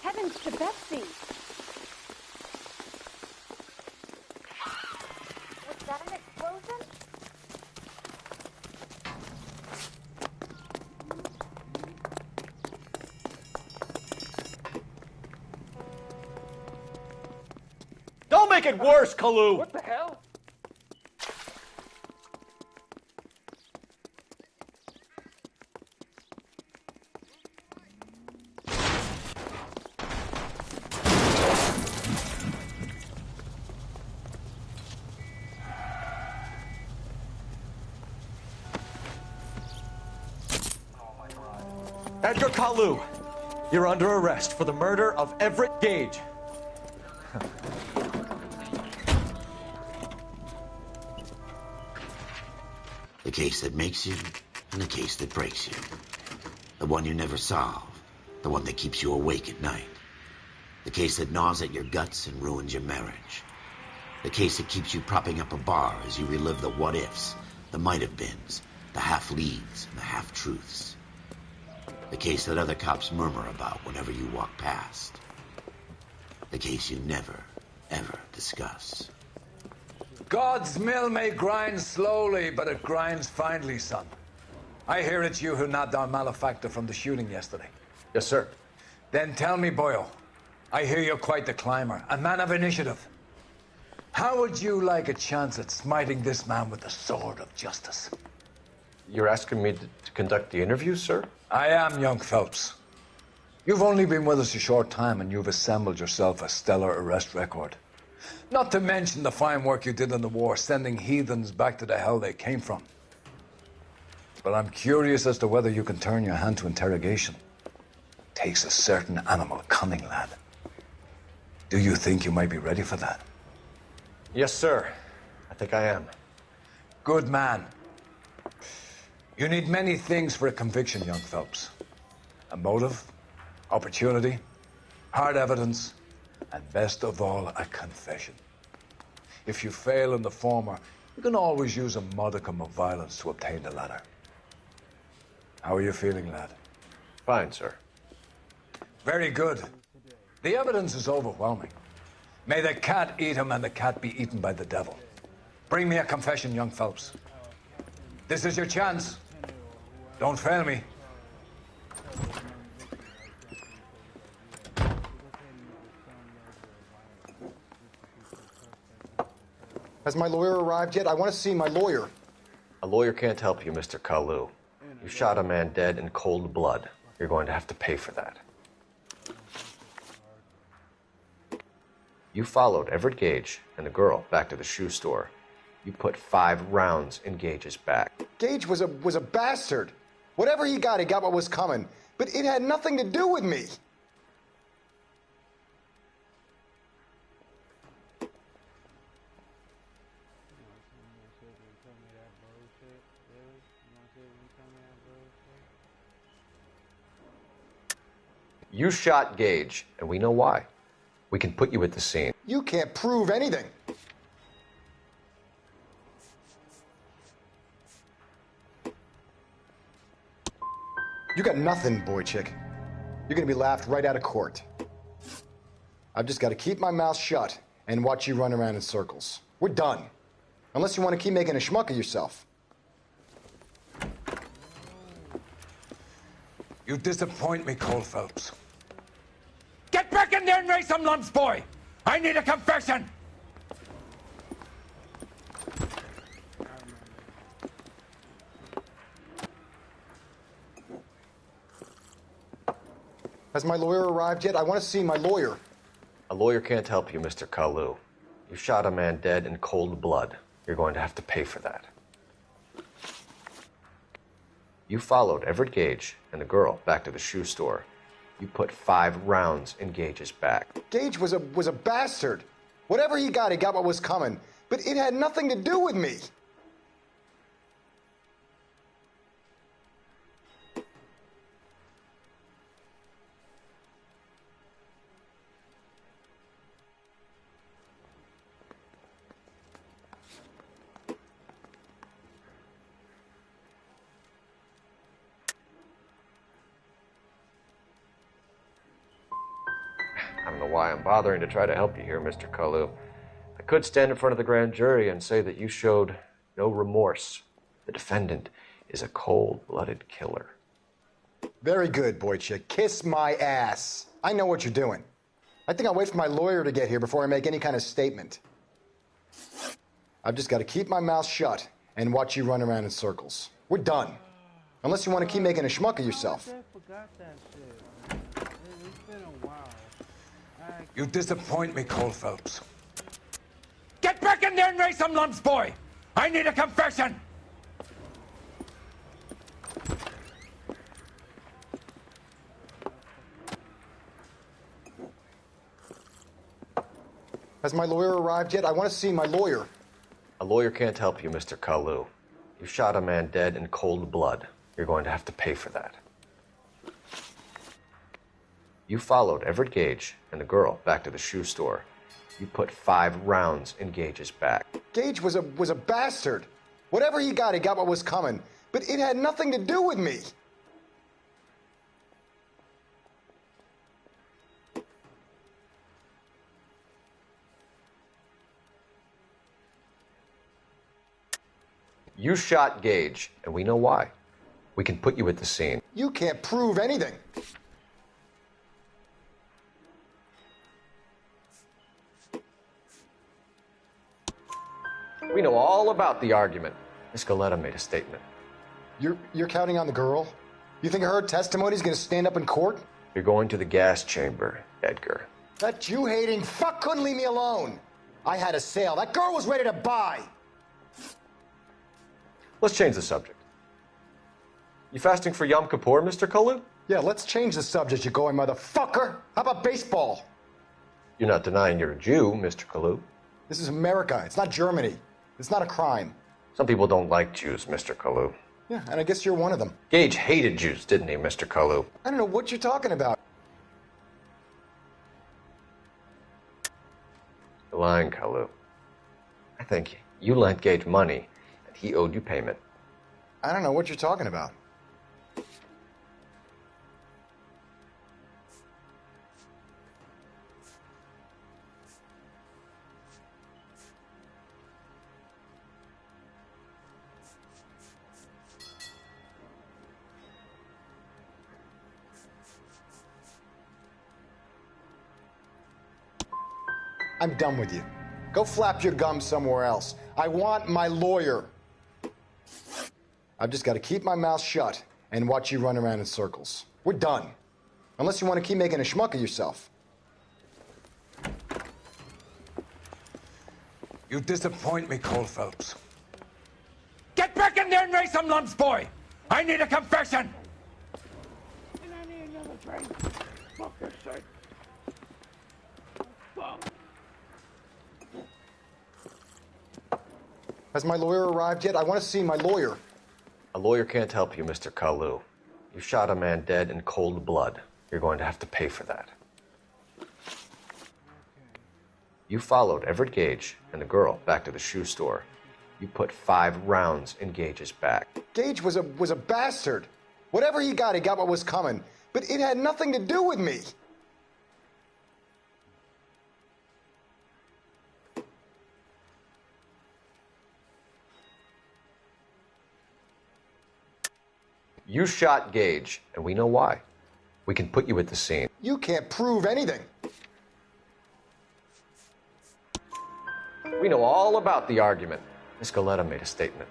Heavens to Betsy! Was that an explosion? Don't make it worse, Kalu! What the hell? Edgar Kalu, you're under arrest for the murder of Everett Gage. The case that makes you, and the case that breaks you. The one you never solve, the one that keeps you awake at night. The case that gnaws at your guts and ruins your marriage. The case that keeps you propping up a bar as you relive the what-ifs, the might-have-beens, the half-leads, and the half-truths. The case that other cops murmur about whenever you walk past. The case you never, ever discuss. God's mill may grind slowly, but it grinds finely, son. I hear it's you who nabbed our malefactor from the shooting yesterday. Yes, sir. Then tell me, Boyle, I hear you're quite the climber, a man of initiative. How would you like a chance at smiting this man with the sword of justice? You're asking me to conduct the interview, sir? I am, young Phelps. You've only been with us a short time, and you've assembled yourself a stellar arrest record. Not to mention the fine work you did in the war, sending heathens back to the hell they came from. But I'm curious as to whether you can turn your hand to interrogation. Takes a certain animal cunning, lad. Do you think you might be ready for that? Yes, sir. I think I am. Good man. You need many things for a conviction, young Phelps. A motive, opportunity, hard evidence, and best of all, a confession. If you fail in the former, you can always use a modicum of violence to obtain the latter. How are you feeling, lad? Fine, sir. Very good. The evidence is overwhelming. May the cat eat him and the cat be eaten by the devil. Bring me a confession, young Phelps. This is your chance. Don't fail me. Has my lawyer arrived yet? I want to see my lawyer. A lawyer can't help you, Mr. Kalu. You shot a man dead in cold blood. You're going to have to pay for that. You followed Everett Gage and the girl back to the shoe store. You put 5 rounds in Gage's back. Gage was a bastard. Whatever he got what was coming. But it had nothing to do with me. You shot Gage, and we know why. We can put you at the scene. You can't prove anything. You got nothing, boy chick. You're gonna be laughed right out of court. I've just got to keep my mouth shut and watch you run around in circles. We're done. Unless you want to keep making a schmuck of yourself. You disappoint me, Cole Phelps. Get back in there and raise some lumps, boy! I need a confession! Has my lawyer arrived yet? I want to see my lawyer. A lawyer can't help you, Mr. Kalu. You shot a man dead in cold blood. You're going to have to pay for that. You followed Everett Gage and the girl back to the shoe store. You put 5 rounds in Gage's back. Gage was a bastard. Whatever he got what was coming. But it had nothing to do with me. I don't know why I'm bothering to try to help you here, Mr. Kalu. I could stand in front of the grand jury and say that you showed no remorse. The defendant is a cold-blooded killer. Very good, boy chick. Kiss my ass. I know what you're doing. I think I'll wait for my lawyer to get here before I make any kind of statement. I've just got to keep my mouth shut and watch you run around in circles. We're done. Unless you want to keep making a schmuck of yourself. You disappoint me, Cole Phelps. Get back in there and raise some lumps, boy! I need a confession! Has my lawyer arrived yet? I want to see my lawyer. A lawyer can't help you, Mr. Kalu. You shot a man dead in cold blood. You're going to have to pay for that. You followed Everett Gage and the girl back to the shoe store. You put 5 rounds in Gage's back. Gage was a bastard. Whatever he got what was coming. But it had nothing to do with me. You shot Gage, and we know why. We can put you at the scene. You can't prove anything. We know all about the argument. Miss Galetta made a statement. You're counting on the girl? You think her testimony is going to stand up in court? You're going to the gas chamber, Edgar. That Jew-hating fuck couldn't leave me alone. I had a sale. That girl was ready to buy. Let's change the subject. You fasting for Yom Kippur, Mr. Kalu? Yeah, let's change the subject, you going motherfucker. How about baseball? You're not denying you're a Jew, Mr. Kalu. This is America. It's not Germany. It's not a crime. Some people don't like Jews, Mr. Kalu. Yeah, and I guess you're one of them. Gage hated Jews, didn't he, Mr. Kalu? I don't know what you're talking about. You're lying, Kalu. I think you lent Gage money, and he owed you payment. I don't know what you're talking about. I'm done with you. Go flap your gums somewhere else. I want my lawyer. I've just got to keep my mouth shut and watch you run around in circles. We're done. Unless you want to keep making a schmuck of yourself. You disappoint me, Cole Phelps. Get back in there and raise some lumps, boy! I need a confession! And I need another drink. Fuck this shit. Fuck. Has my lawyer arrived yet? I want to see my lawyer. A lawyer can't help you, Mr. Kalu. You shot a man dead in cold blood. You're going to have to pay for that. You followed Everett Gage and the girl back to the shoe store. You put 5 rounds in Gage's back. Gage was a bastard. Whatever he got what was coming. But it had nothing to do with me. You shot Gage, and we know why. We can put you at the scene. You can't prove anything. We know all about the argument. Miss Galetta made a statement.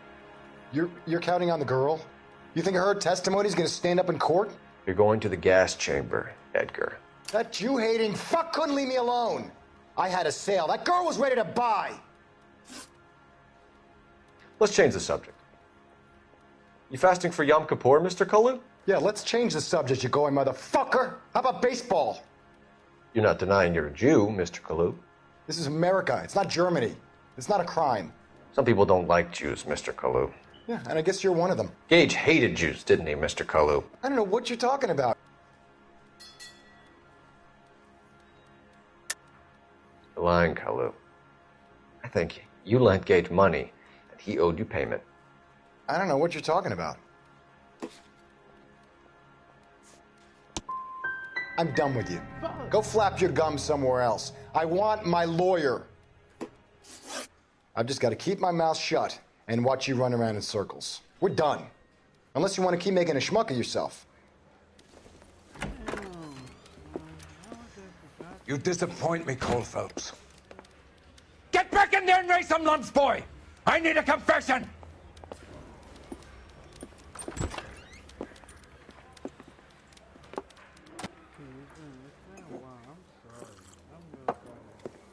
You're counting on the girl? You think her testimony's gonna stand up in court? You're going to the gas chamber, Edgar. That Jew-hating fuck couldn't leave me alone. I had a sale. That girl was ready to buy. Let's change the subject. You fasting for Yom Kippur, Mr. Kalu? Yeah, let's change the subject, you going motherfucker. How about baseball? You're not denying you're a Jew, Mr. Kalu. This is America. It's not Germany. It's not a crime. Some people don't like Jews, Mr. Kalu. Yeah, and I guess you're one of them. Gage hated Jews, didn't he, Mr. Kalu? I don't know what you're talking about. You're lying, Kalu. I think you lent Gage money, and he owed you payment. I don't know what you're talking about. I'm done with you. Go flap your gums somewhere else. I want my lawyer. I've just got to keep my mouth shut and watch you run around in circles. We're done. Unless you want to keep making a schmuck of yourself. You disappoint me, Cole Phelps. Get back in there and raise some lumps, boy! I need a confession!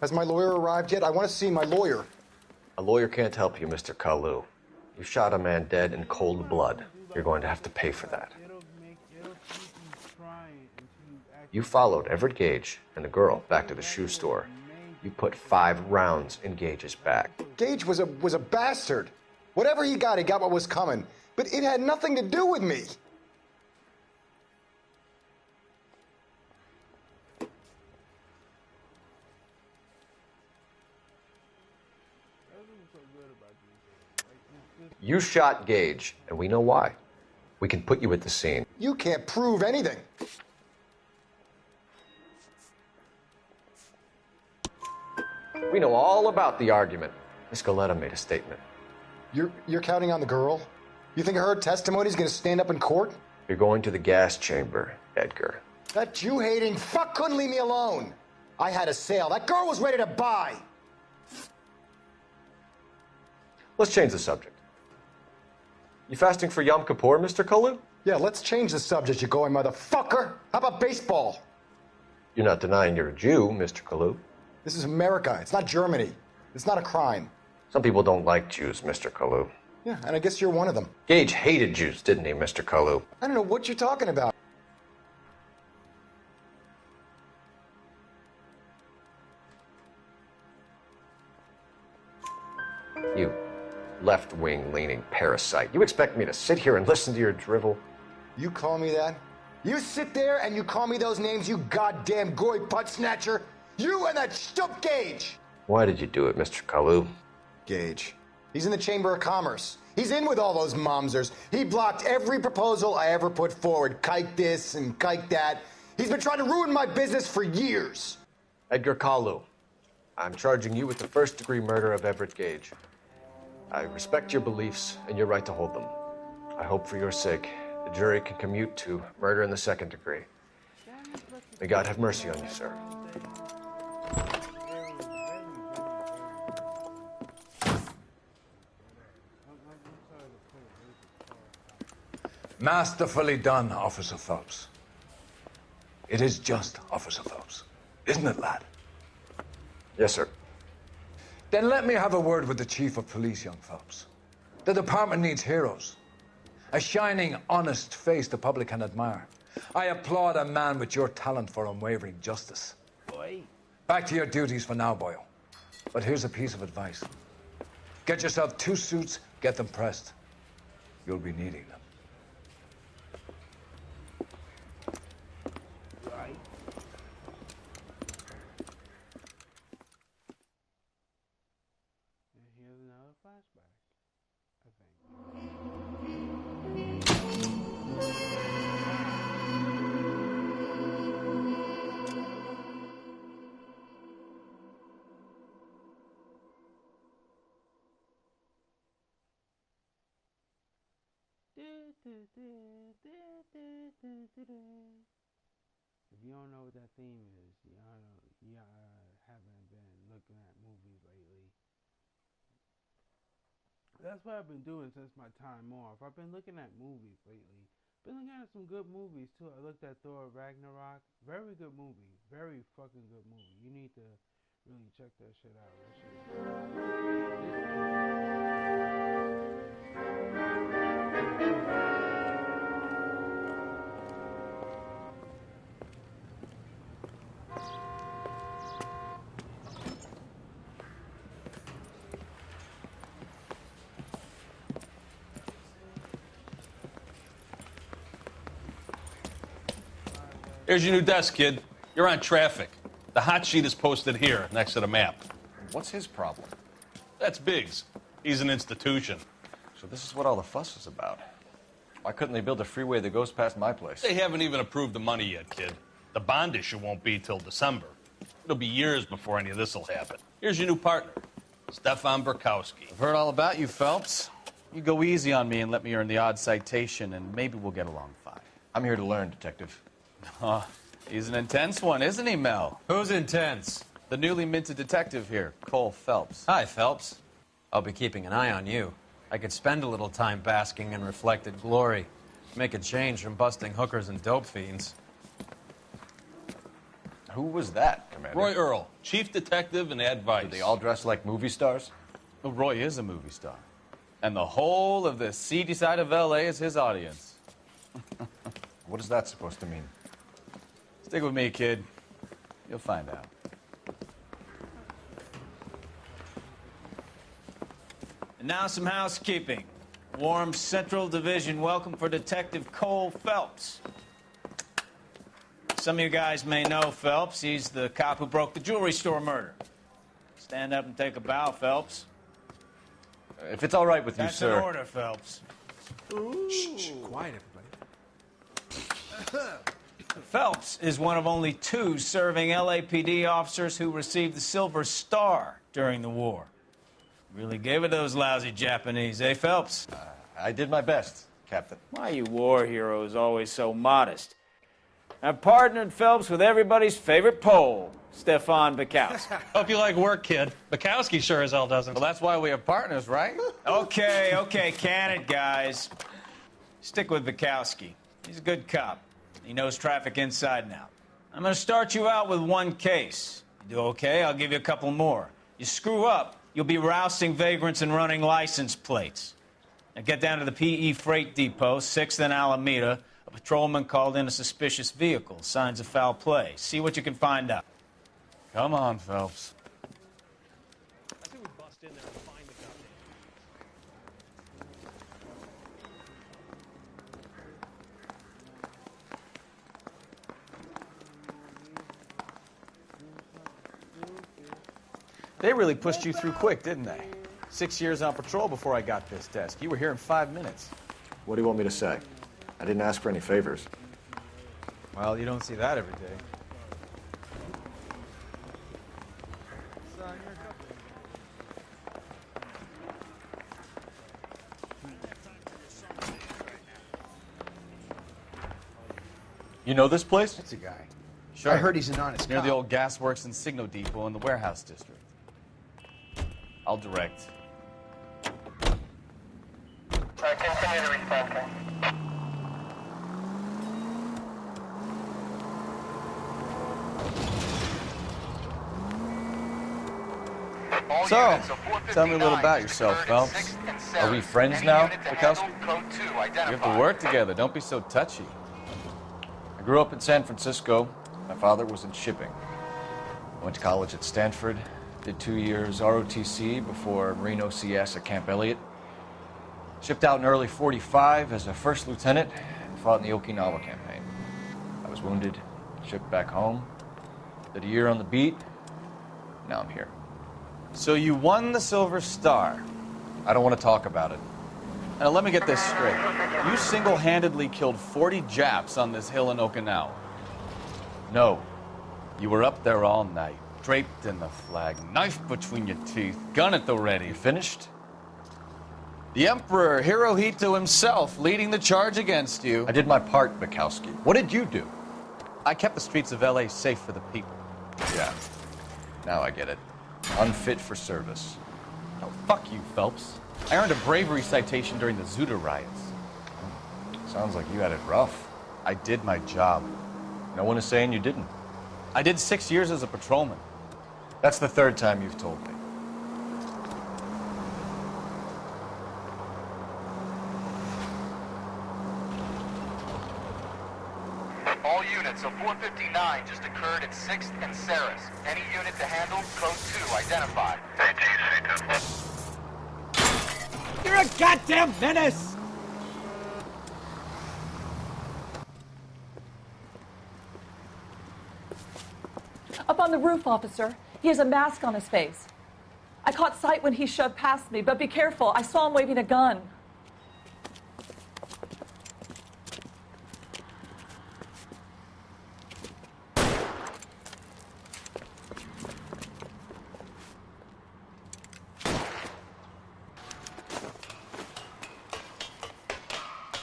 Has my lawyer arrived yet? I want to see my lawyer. A lawyer can't help you, Mr. Kalu. You shot a man dead in cold blood. You're going to have to pay for that. You followed Everett Gage and the girl back to the shoe store. You put 5 rounds in Gage's back. Gage was a bastard. Whatever he got what was coming. But it had nothing to do with me. You shot Gage, and we know why. We can put you at the scene. You can't prove anything. We know all about the argument. Miss Galetta made a statement. You're counting on the girl? You think her testimony's gonna stand up in court? You're going to the gas chamber, Edgar. That Jew-hating fuck couldn't leave me alone. I had a sale. That girl was ready to buy. Let's change the subject. You fasting for Yom Kippur, Mr. Kalu? Yeah, let's change the subject, you going motherfucker. How about baseball? You're not denying you're a Jew, Mr. Kalu. This is America. It's not Germany. It's not a crime. Some people don't like Jews, Mr. Kalu. Yeah, and I guess you're one of them. Gage hated Jews, didn't he, Mr. Kalu? I don't know what you're talking about. You left-wing leaning parasite. You expect me to sit here and listen to your drivel? You call me that? You sit there and you call me those names, you goddamn goy butt snatcher? You and that stup Gage! Why did you do it, Mr. Kalu? Gage. He's in the Chamber of Commerce. He's in with all those momsers. He blocked every proposal I ever put forward. Kike this and kike that. He's been trying to ruin my business for years. Edgar Kalu, I'm charging you with the first-degree murder of Everett Gage. I respect your beliefs and your right to hold them. I hope for your sake the jury can commute to murder in the second degree. May God have mercy on you, sir. Masterfully done, Officer Phelps. It is just Officer Phelps. Isn't it, lad? Yes, sir. Then let me have a word with the Chief of Police, young Phelps. The department needs heroes. A shining, honest face the public can admire. I applaud a man with your talent for unwavering justice. Boy. Back to your duties for now, boyo. But here's a piece of advice. Get yourself 2 suits, get them pressed. You'll be needing them. Right. And here's another flashback, I think. If you don't know what that theme is, y'all haven't been looking at movies lately. That's what I've been doing since my time off. I've been looking at movies lately. Been looking at some good movies too. I looked at Thor Ragnarok. Very good movie. Very fucking good movie. You need to really check that shit out. That shit is Here's your new desk, kid. You're on traffic. The hot sheet is posted here, next to the map. What's his problem? That's Biggs. He's an institution. So this is what all the fuss is about. Why couldn't they build a freeway that goes past my place? They haven't even approved the money yet, kid. The bond issue won't be till December. It'll be years before any of this will happen. Here's your new partner, Stefan Burkowski. I've heard all about you, Phelps. You go easy on me and let me earn the odd citation, and maybe we'll get along fine. I'm here to learn, Detective. He's an intense one, isn't he, Mel? Who's intense? The newly minted detective here, Cole Phelps. Hi, Phelps. I'll be keeping an eye on you. I could spend a little time basking in reflected glory. Make a change from busting hookers and dope fiends. Who was that, Commander? Roy Earl, chief detective and advice. Do they all dress like movie stars? Well, Roy is a movie star. And the whole of the seedy side of L.A. is his audience. What is that supposed to mean? Stick with me, kid. You'll find out. And now some housekeeping. Warm Central Division welcome for Detective Cole Phelps. Some of you guys may know Phelps. He's the cop who broke the jewelry store murder. Stand up and take a bow, Phelps. If it's all right with you, That's sir. an order, Phelps. Shh, quiet, everybody. Phelps is one of only 2 serving LAPD officers who received the Silver Star during the war. Really gave it those lousy Japanese, eh, Phelps? I did my best, Captain. Why you war heroes always so modest? I've partnered Phelps with everybody's favorite Pole, Stefan Burkowski. Hope you like work, kid. Bukowski sure as hell doesn't. Well, that's why we have partners, right? Okay, can it, guys. Stick with Bukowski. He's a good cop. He knows traffic inside and out. I'm going to start you out with 1 case. You do okay, I'll give you a couple more. You screw up, you'll be rousting vagrants and running license plates. Now get down to the PE Freight Depot, 6th and Alameda. A patrolman called in a suspicious vehicle. Signs of foul play. See what you can find out. Come on, Phelps. I think we bust in there and find the goddamn. They really pushed you through quick, didn't they? 6 years on patrol before I got this desk. You were here in 5 minutes. What do you want me to say? I didn't ask for any favors. Well, you don't see that every day. You know this place? That's a guy. Sure. I heard he's an honest Near cop. the old gasworks and Signo Depot in the warehouse district. I'll direct. Continue to respond, So, tell me a little about yourself, Phelps. Are we friends now, Bukowski? We have to work together. Don't be so touchy. I grew up in San Francisco. My father was in shipping. I went to college at Stanford, did 2 years ROTC before Marine OCS at Camp Elliott. Shipped out in early '45 as a first lieutenant and fought in the Okinawa campaign. I was wounded, shipped back home, did a year on the beat. Now I'm here. So you won the Silver Star. I don't want to talk about it. Now let me get this straight. You single-handedly killed 40 Japs on this hill in Okinawa. No. You were up there all night, draped in the flag, knife between your teeth, gun at the ready. You finished? The Emperor Hirohito himself leading the charge against you. I did my part, Bukowski. What did you do? I kept the streets of L.A. safe for the people. Yeah. Now I get it. Unfit for service. Oh, fuck you, Phelps. I earned a bravery citation during the Zuda riots. Sounds like you had it rough. I did my job. No one is saying you didn't. I did 6 years as a patrolman. That's the third time you've told me. All units, a 459 just occurred at 6th and Saris. Any unit to handle, code 2 identified. You're a goddamn menace! Up on the roof, officer. He has a mask on his face. I caught sight when he shoved past me, but be careful. I saw him waving a gun.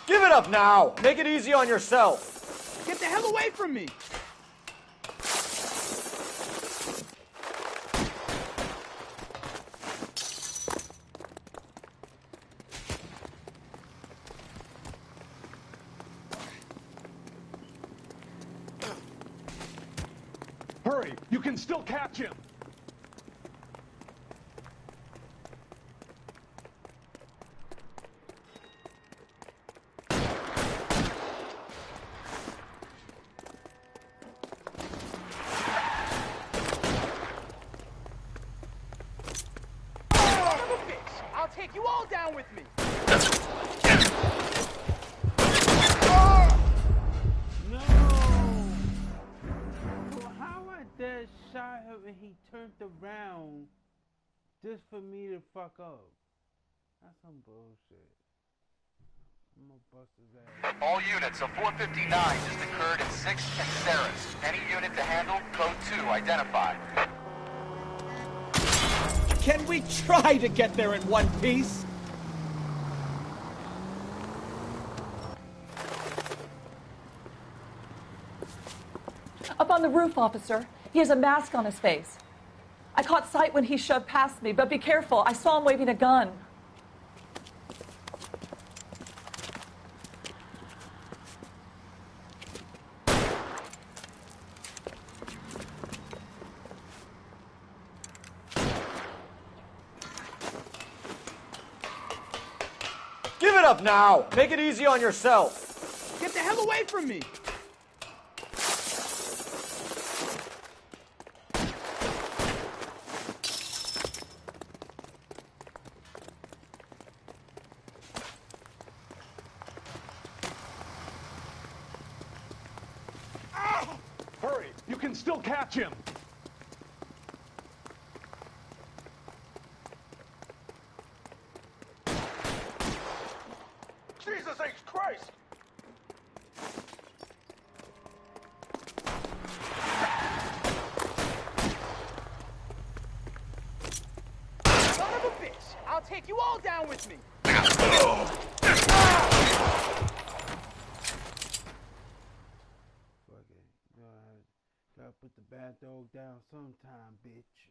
Give it up now! Make it easy on yourself! Get the hell away from me! Hurry! You can still catch him! I'll take you all down with me! No! Well, how I dead shot him and he turned around just for me to fuck up? That's some bullshit. I'm gonna bust his ass. All units, a 459 just occurred at 6th and Saris. Any unit to handle, code 2 identified. Can we try to get there in one piece? Up on the roof, officer. He has a mask on his face. I caught sight when he shoved past me, but be careful. I saw him waving a gun. Give it up now! Make it easy on yourself! Get the hell away from me! Hurry! You can still catch him! Jesus H. Christ! Son of a bitch! I'll take you all down with me! Fuck it. Gotta put the bad dog down sometime, bitch.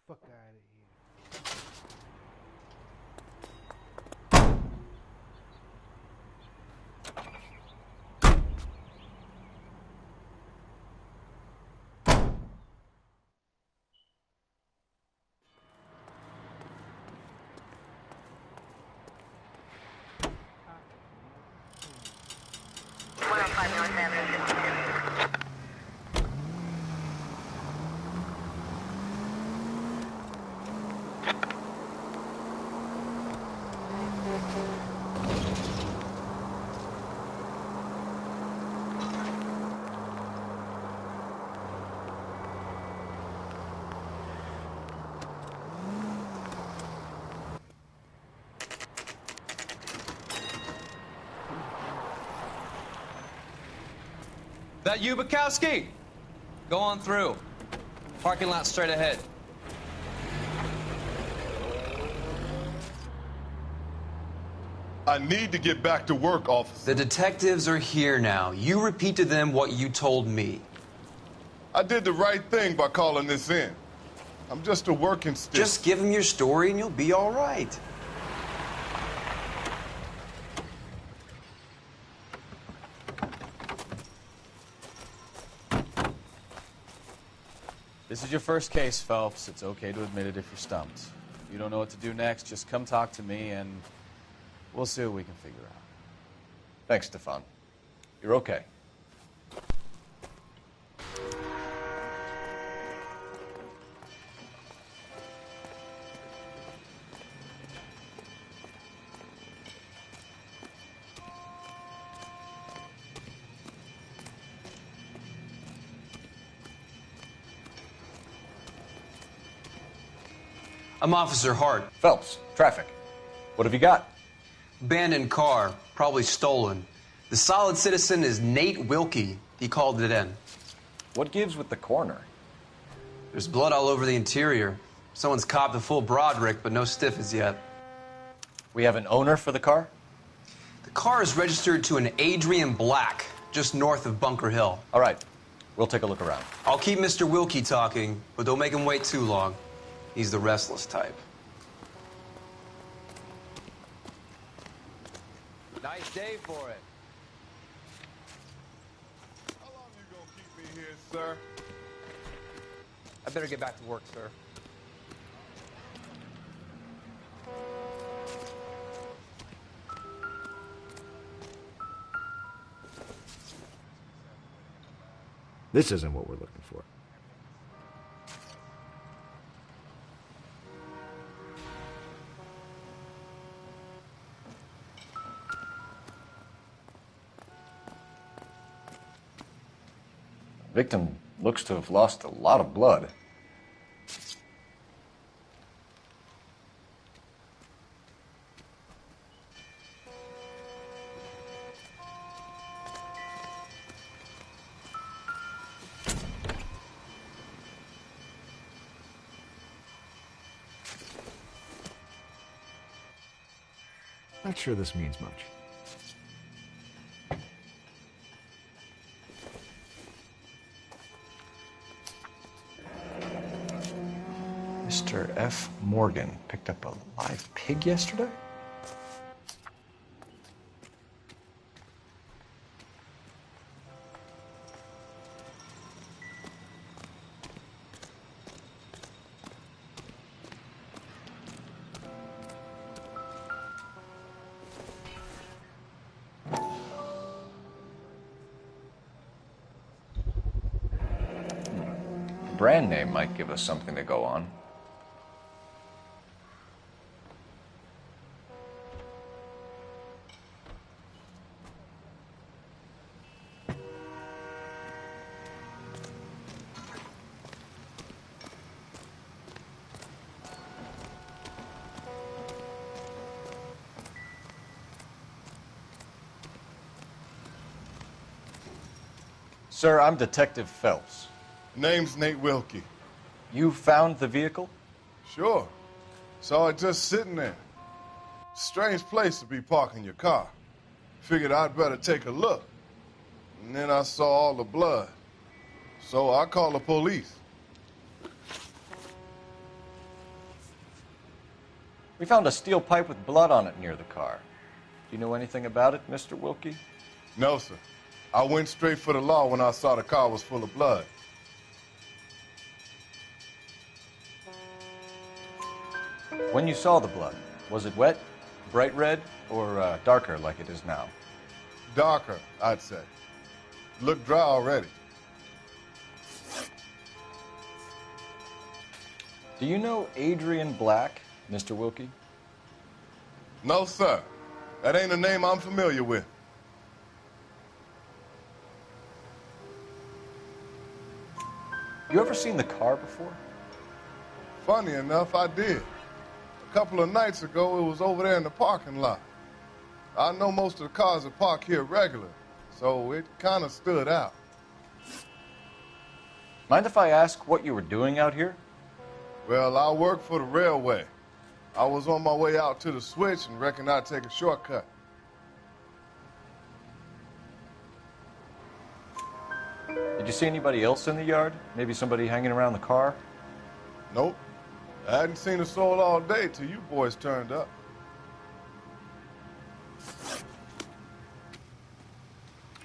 Fuck out of here. That you, Bukowski? Go on through. Parking lot straight ahead. I need to get back to work, officer. The detectives are here now. You repeat to them what you told me. I did the right thing by calling this in. I'm just a working stick. Just give them your story and you'll be all right. This is your first case, Phelps. It's okay to admit it if you're stumped. If you don't know what to do next, just come talk to me and we'll see what we can figure out. Thanks, Stefan. You're okay. I'm Officer Hart. Phelps, traffic. What have you got? Abandoned car, probably stolen. The solid citizen is Nate Wilkie. He called it in. What gives with the coroner? There's blood all over the interior. Someone's copped a full Broderick, but no stiff as yet. We have an owner for the car? The car is registered to an Adrian Black, just north of Bunker Hill. All right. We'll take a look around. I'll keep Mr. Wilkie talking, but don't make him wait too long. He's the restless type. Nice day for it. How long you gonna keep me here, sir? I better get back to work, sir. This isn't what we're looking for. Victim looks to have lost a lot of blood. Not sure this means much. Mr. F. Morgan picked up a live pig yesterday? The brand name might give us something to go on. Sir, I'm Detective Phelps. Name's Nate Wilkie. You found the vehicle? Sure. Saw it just sitting there. Strange place to be parking your car. Figured I'd better take a look. And then I saw all the blood. So I called the police. We found a steel pipe with blood on it near the car. Do you know anything about it, Mr. Wilkie? No, sir. I went straight for the law when I saw the car was full of blood. When you saw the blood, was it wet, bright red, or darker like it is now? Darker, I'd say. Looked dry already. Do you know Adrian Black, Mr. Wilkie? No, sir. That ain't a name I'm familiar with. You ever seen the car before? Funny enough, I did. A couple of nights ago, it was over there in the parking lot. I know most of the cars are parked here regular, so it kind of stood out. Mind if I ask what you were doing out here? Well, I work for the railway. I was on my way out to the switch and reckoned I'd take a shortcut. Did you see anybody else in the yard? Maybe somebody hanging around the car? Nope. I hadn't seen a soul all day till you boys turned up.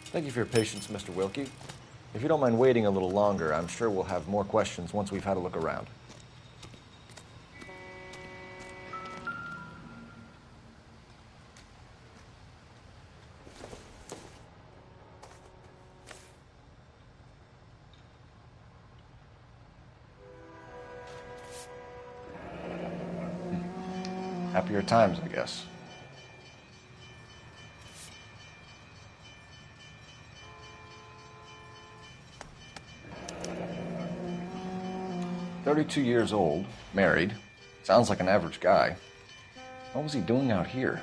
Thank you for your patience, Mr. Wilkie. If you don't mind waiting a little longer, I'm sure we'll have more questions once we've had a look around. Happier times, I guess. "32 years old, married. Sounds like an average guy. What was he doing out here?"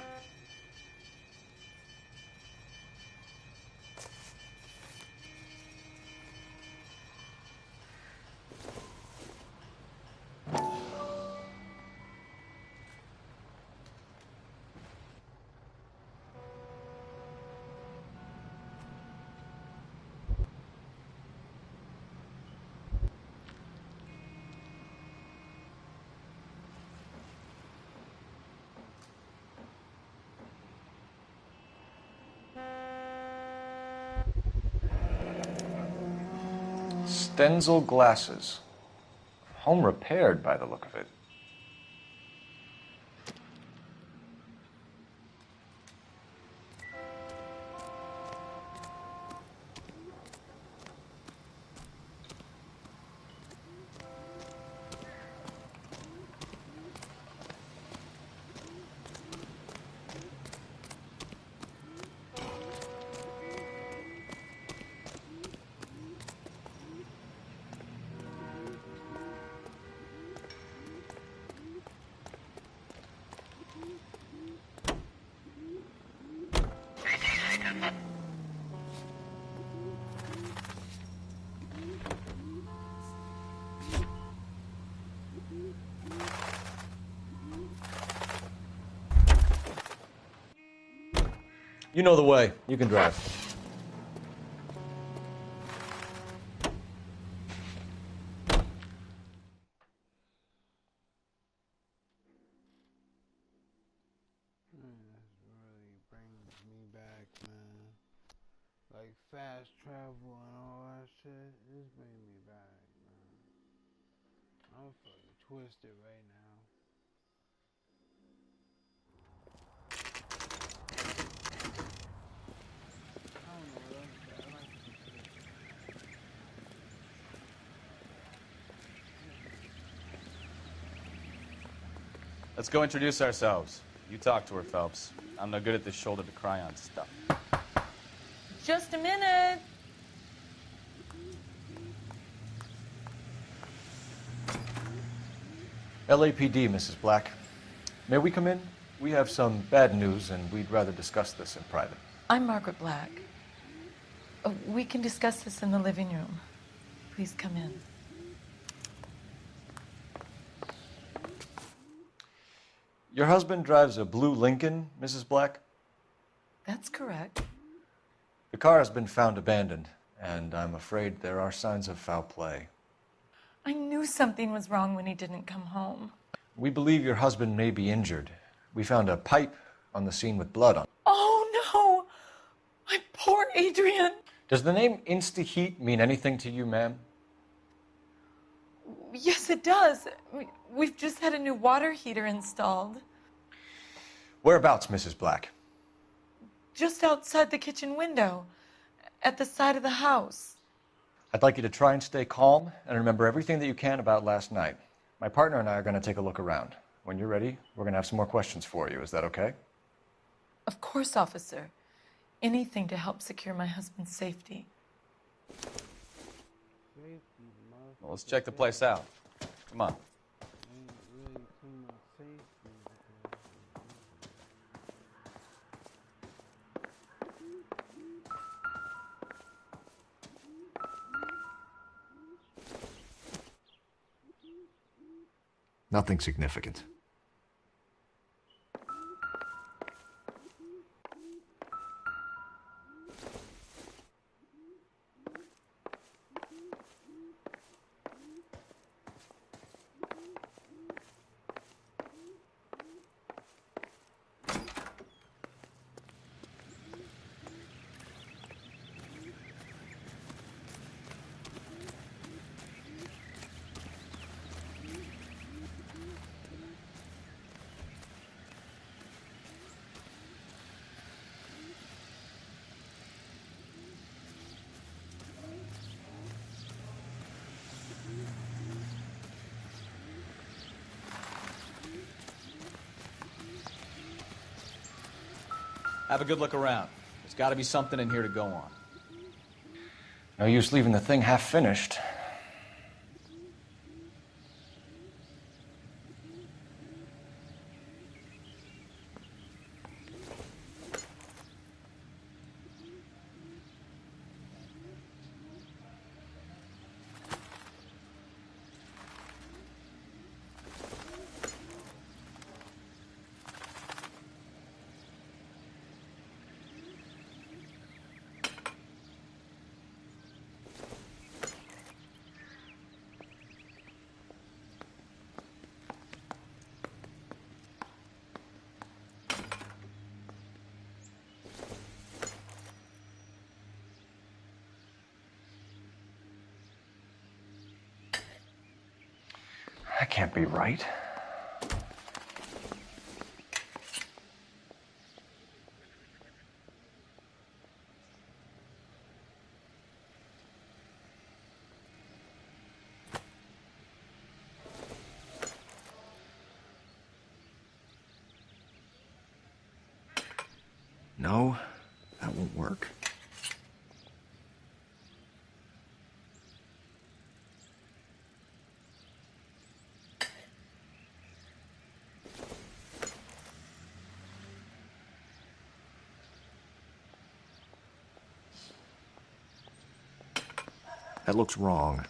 Stenzel glasses. Home repaired by the look of it. You know the way. You can drive. Like fast travel and all that shit, this bring me back, man. I'm fucking twisted right now. I don't know what else to say. I like to consider. Let's go introduce ourselves. You talk to her, Phelps. I'm no good at this shoulder to cry on stuff. Just a minute. LAPD, Mrs. Black. May we come in? We have some bad news, and we'd rather discuss this in private. I'm Margaret Black. We can discuss this in the living room. Please come in. Your husband drives a blue Lincoln, Mrs. Black? That's correct. The car has been found abandoned, and I'm afraid there are signs of foul play. I knew something was wrong when he didn't come home. We believe your husband may be injured. We found a pipe on the scene with blood on it. Oh, no! My poor Adrian! Does the name Insta-Heat mean anything to you, ma'am? Yes, it does. We've just had a new water heater installed. Whereabouts, Mrs. Black? Just outside the kitchen window, at the side of the house. I'd like you to try and stay calm and remember everything that you can about last night. My partner and I are going to take a look around. When you're ready, we're going to have some more questions for you. Is that okay? Of course, officer. Anything to help secure my husband's safety. Well, let's check the place out. Come on. Nothing significant. Have a good look around. There's got to be something in here to go on. No use leaving the thing half finished. That can't be right. No, that won't work. That looks wrong.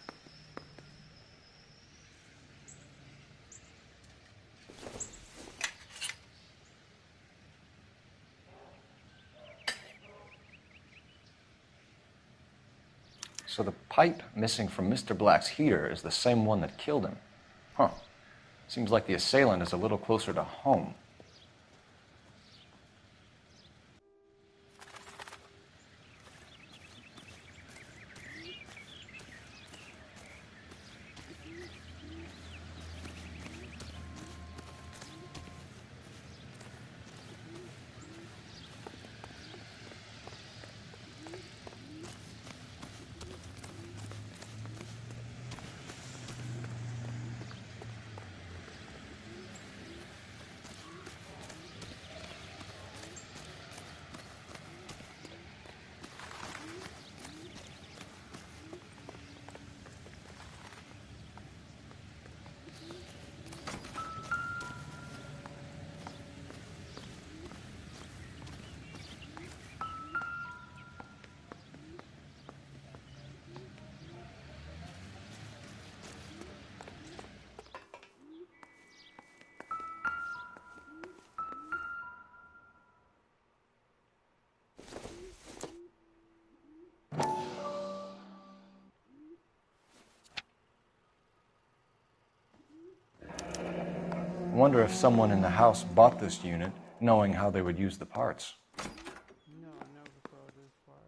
So the pipe missing from Mr. Black's heater is the same one that killed him. Huh. Seems like the assailant is a little closer to home. I wonder if someone in the house bought this unit knowing how they would use the parts. No, I never saw this part.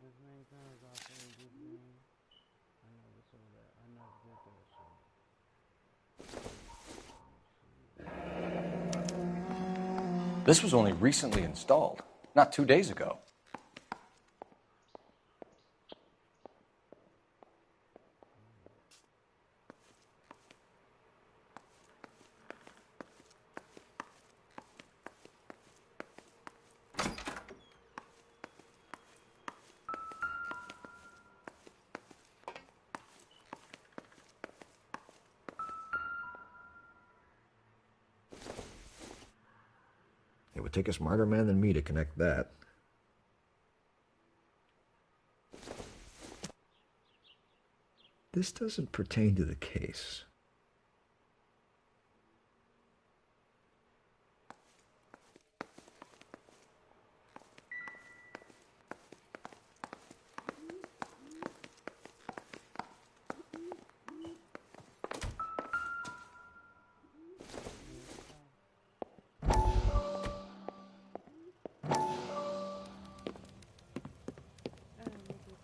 As many times I played this game, I never saw that. I never did that shit. This was only recently installed, not 2 days ago. It would take a smarter man than me to connect that. This doesn't pertain to the case.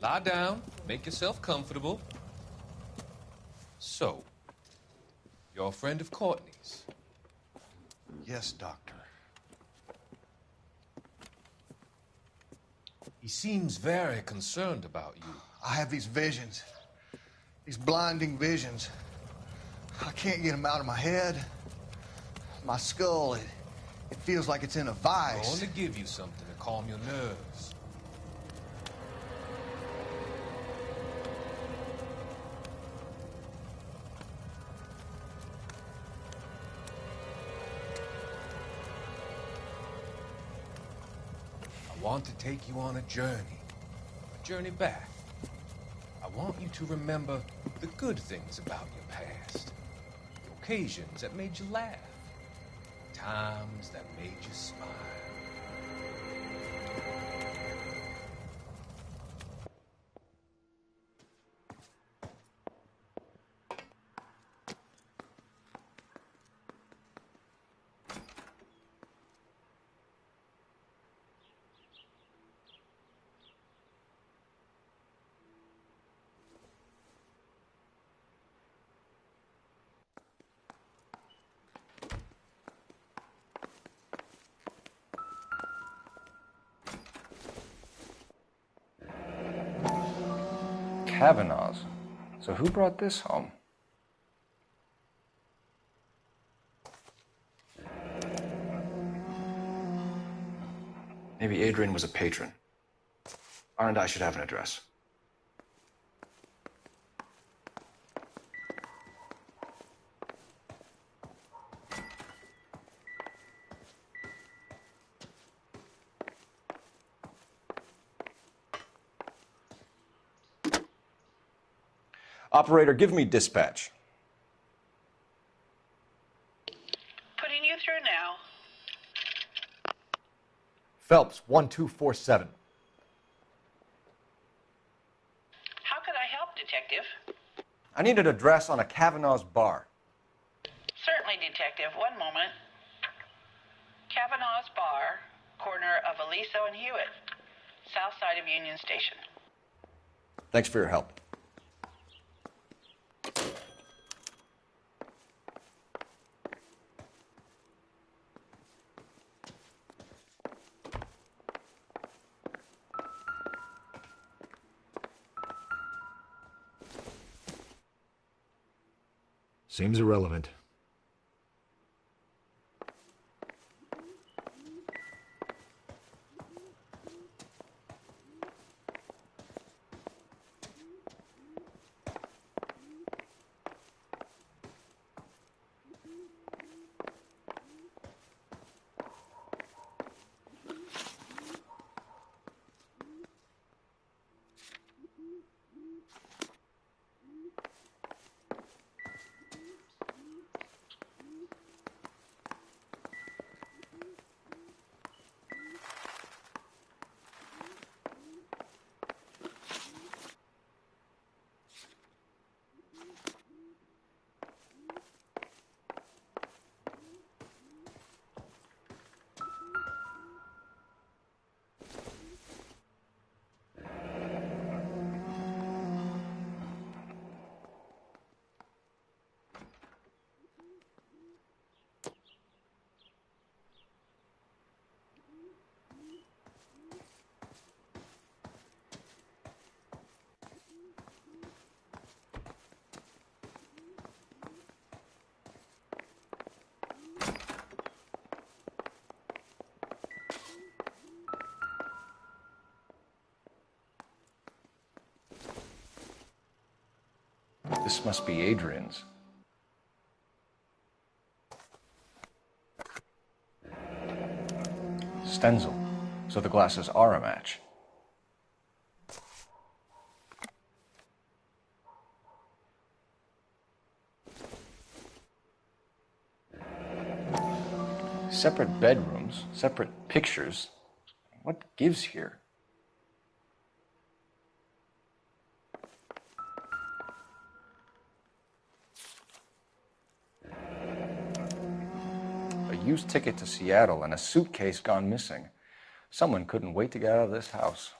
Lie down, make yourself comfortable. So, you're a friend of Courtney's? Yes, Doctor. He seems very concerned about you. I have these visions. These blinding visions. I can't get them out of my head. My skull, it feels like it's in a vice. I want to give you something to calm your nerves. I want to take you on a journey back. I want you to remember the good things about your past, the occasions that made you laugh, times that made you smile. Kavanaugh's. So who brought this home? Maybe Adrian was a patron. R&I should have an address. Operator, give me dispatch. Putting you through now. Phelps, 1247. How could I help, Detective? I need an address on a Kavanaugh's bar. Certainly, Detective. One moment. Kavanaugh's Bar, corner of Aliso and Hewitt, south side of Union Station. Thanks for your help. Seems irrelevant. This must be Adrian's. Stenzel. So the glasses are a match. Separate bedrooms, separate pictures. What gives here? A used ticket to Seattle and a suitcase gone missing. Someone couldn't wait to get out of this house.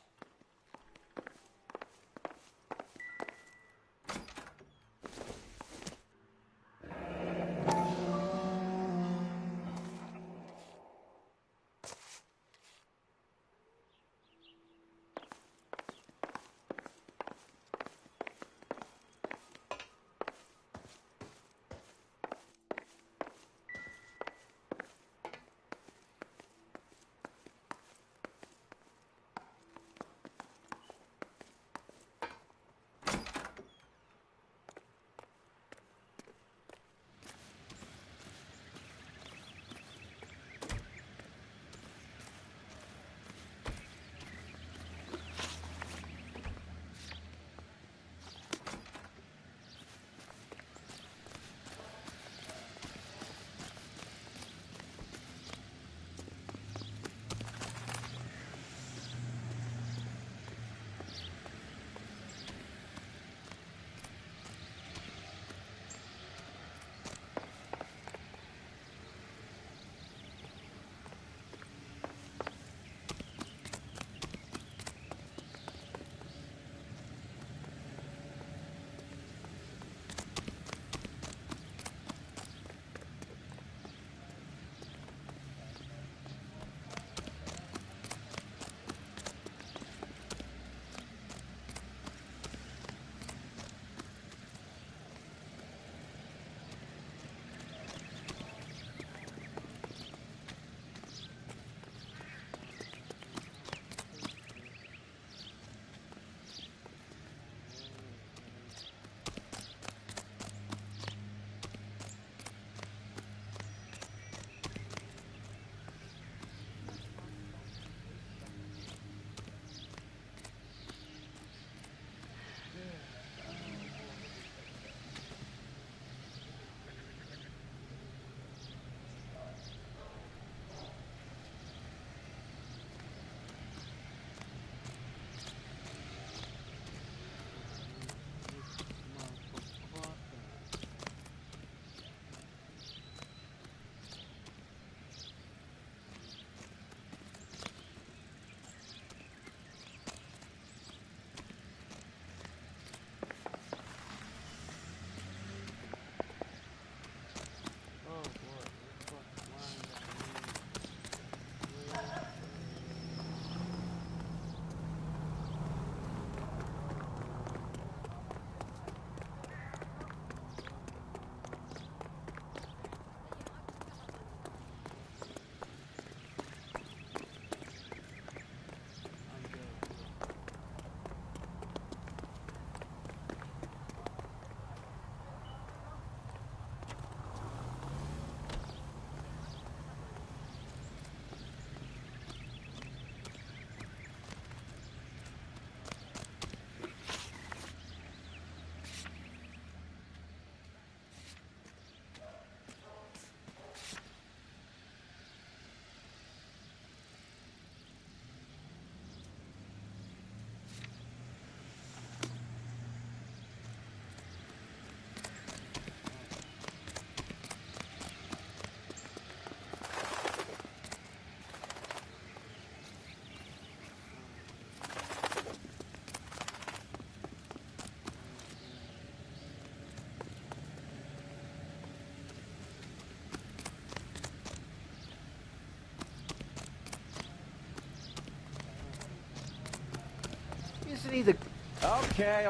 University, the...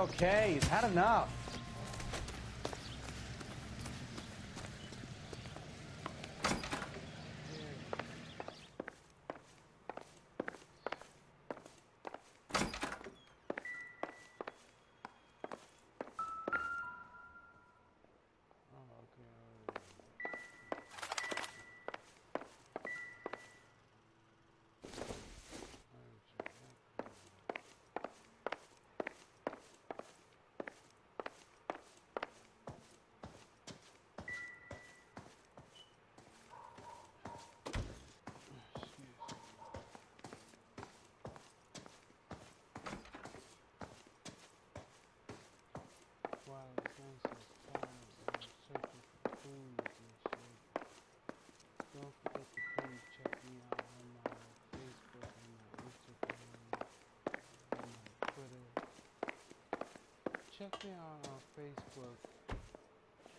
Okay, he's had enough. Don't forget to please check me out on my Facebook and my Instagram and my Twitter. Check me out on Facebook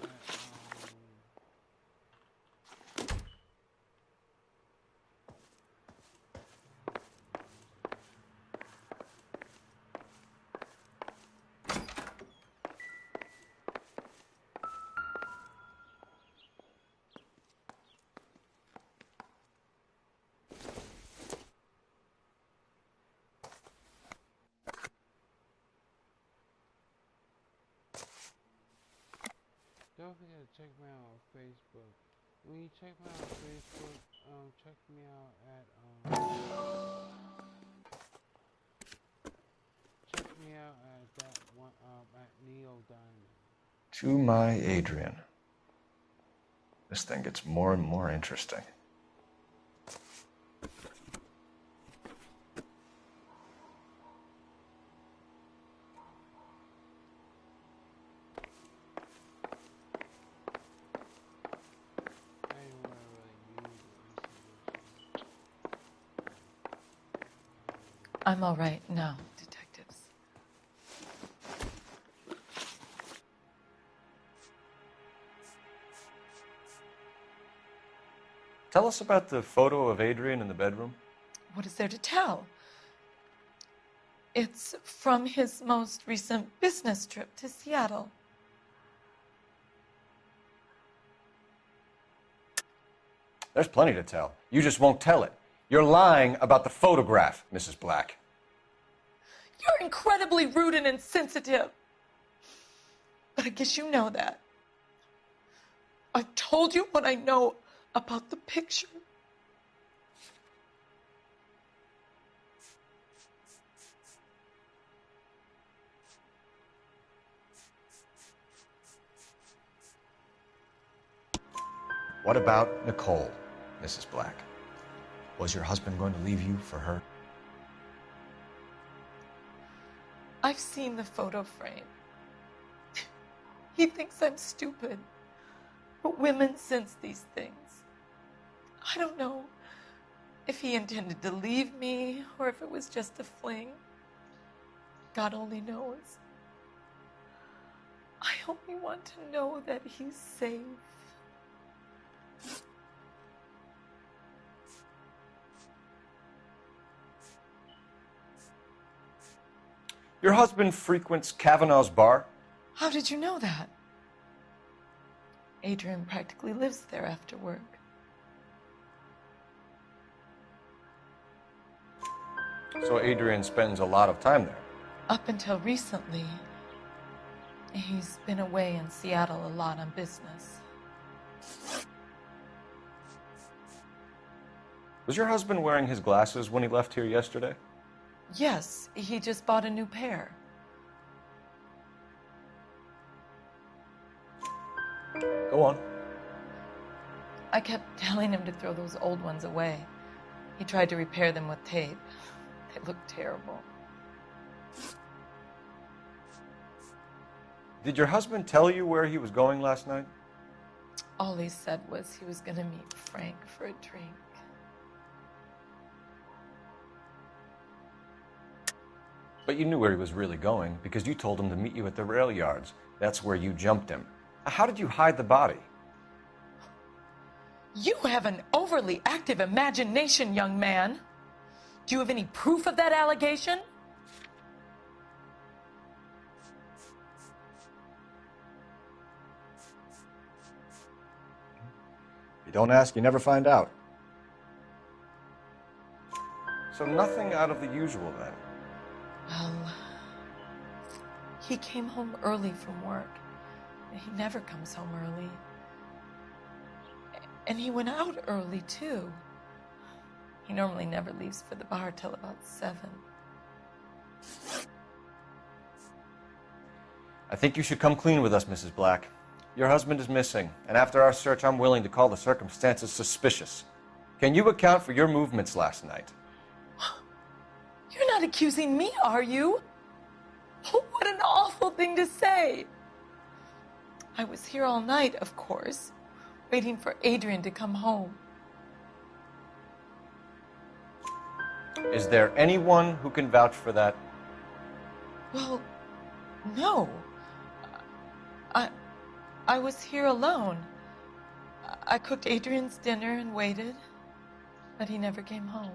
at, don't forget to check me out on Facebook. When you check me out on Facebook, check me out at that one at Neo Diamond. To my Adrian. This thing gets more and more interesting. I'm all right now, detectives. Tell us about the photo of Adrian in the bedroom. What is there to tell? It's from his most recent business trip to Seattle. There's plenty to tell. You just won't tell it. You're lying about the photograph, Mrs. Black. You're incredibly rude and insensitive. But I guess you know that. I've told you what I know about the picture. What about Nicole, Mrs. Black? Was your husband going to leave you for her? I've seen the photo frame. He thinks I'm stupid. But women sense these things. I don't know if he intended to leave me or if it was just a fling. God only knows. I only want to know that he's safe. Your husband frequents Kavanaugh's bar? How did you know that? Adrian practically lives there after work. So Adrian spends a lot of time there? Up until recently, he's been away in Seattle a lot on business. Was your husband wearing his glasses when he left here yesterday? Yes, he just bought a new pair. Go on. I kept telling him to throw those old ones away. He tried to repair them with tape. They looked terrible. Did your husband tell you where he was going last night? All he said was he was going to meet Frank for a drink. But you knew where he was really going because you told him to meet you at the rail yards. That's where you jumped him. How did you hide the body? You have an overly active imagination, young man. Do you have any proof of that allegation? You don't ask, you never find out. So nothing out of the usual then. Well, he came home early from work. He never comes home early. And he went out early, too. He normally never leaves for the bar till about 7. I think you should come clean with us, Mrs. Black. Your husband is missing, and after our search, I'm willing to call the circumstances suspicious. Can you account for your movements last night? You're not accusing me, are you? What an awful thing to say. I was here all night, of course, waiting for Adrian to come home. Is there anyone who can vouch for that? Well, no. I was here alone. I cooked Adrian's dinner and waited, but he never came home.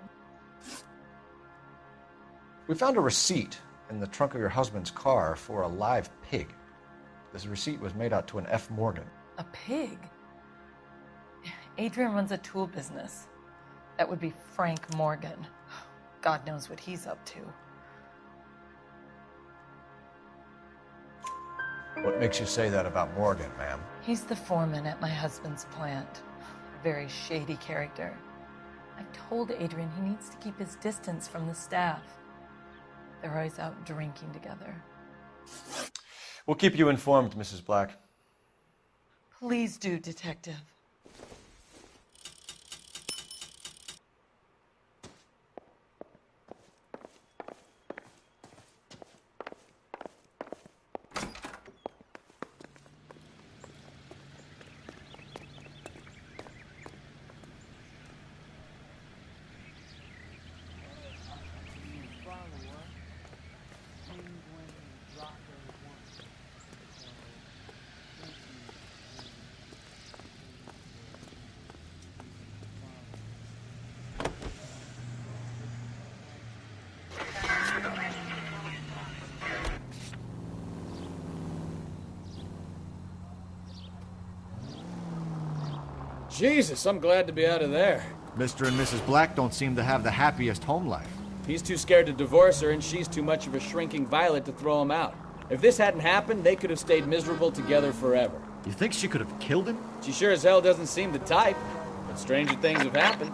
We found a receipt in the trunk of your husband's car for a live pig. This receipt was made out to an F. Morgan. A pig? Adrian runs a tool business. That would be Frank Morgan. God knows what he's up to. What makes you say that about Morgan, ma'am? He's the foreman at my husband's plant. A very shady character. I've told Adrian he needs to keep his distance from the staff. They're always out drinking together. We'll keep you informed, Mrs. Black. Please do, Detective. Jesus, I'm glad to be out of there. Mr. and Mrs. Black don't seem to have the happiest home life. He's too scared to divorce her, and she's too much of a shrinking violet to throw him out. If this hadn't happened, they could have stayed miserable together forever. You think she could have killed him? She sure as hell doesn't seem the type, but stranger things have happened.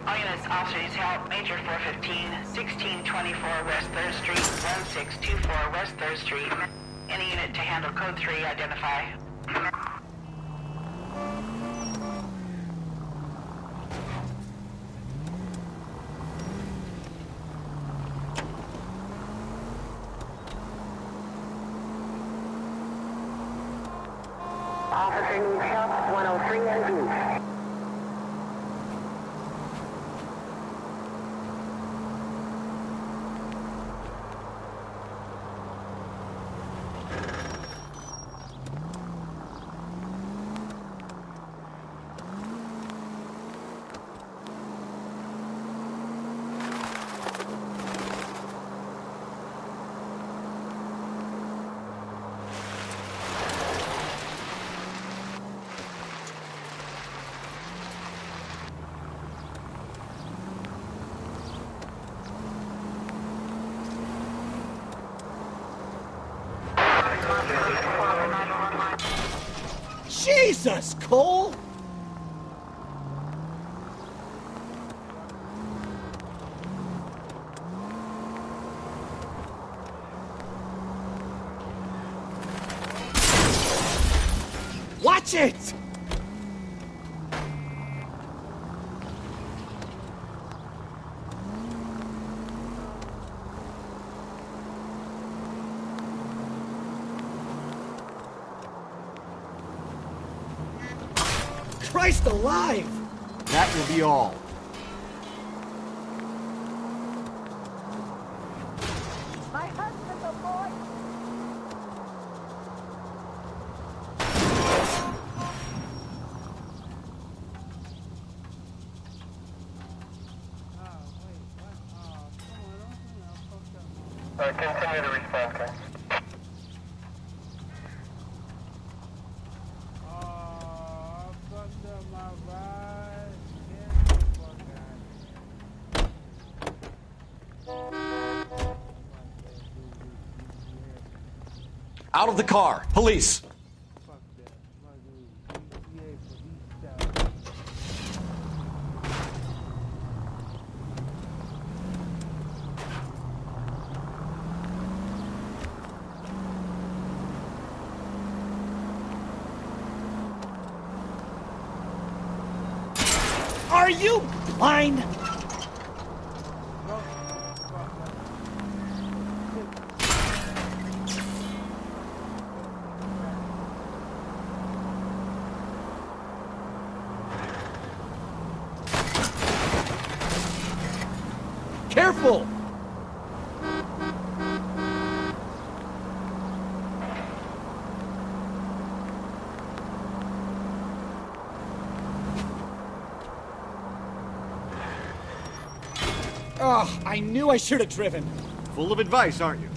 All units, officers help. Major 415, 1624 West 3rd Street, 1624 West 3rd Street. Any unit to handle code 3, identify. Officer needs help, 103 and Booth. Jesus, Cole! Watch it! Christ alive! That will be all. My husband's a boy. Continue to respond, okay? Out of the car. Police. Are you blind? Careful! Oh, I knew I should have driven. Full of advice, aren't you?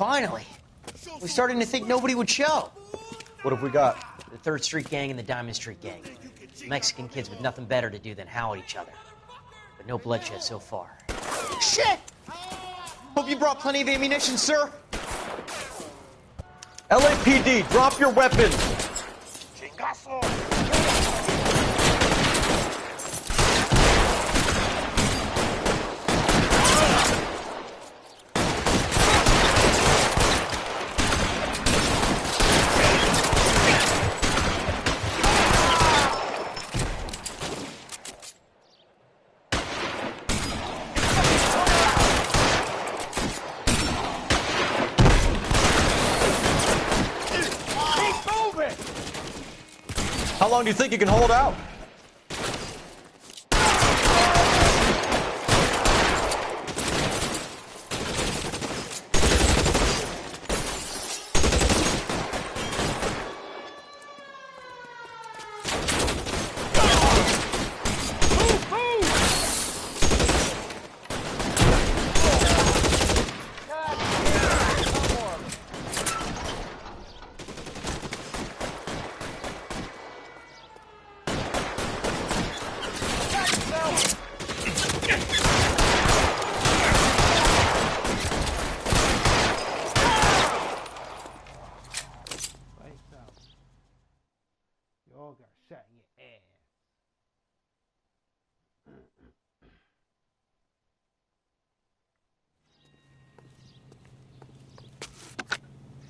Finally. We're starting to think nobody would show. What have we got? The 3rd Street Gang and the Diamond Street Gang. Mexican kids with nothing better to do than howl at each other. But no bloodshed so far. Shit! Hope you brought plenty of ammunition, sir. LAPD, drop your weapons! How long do you think you can hold out?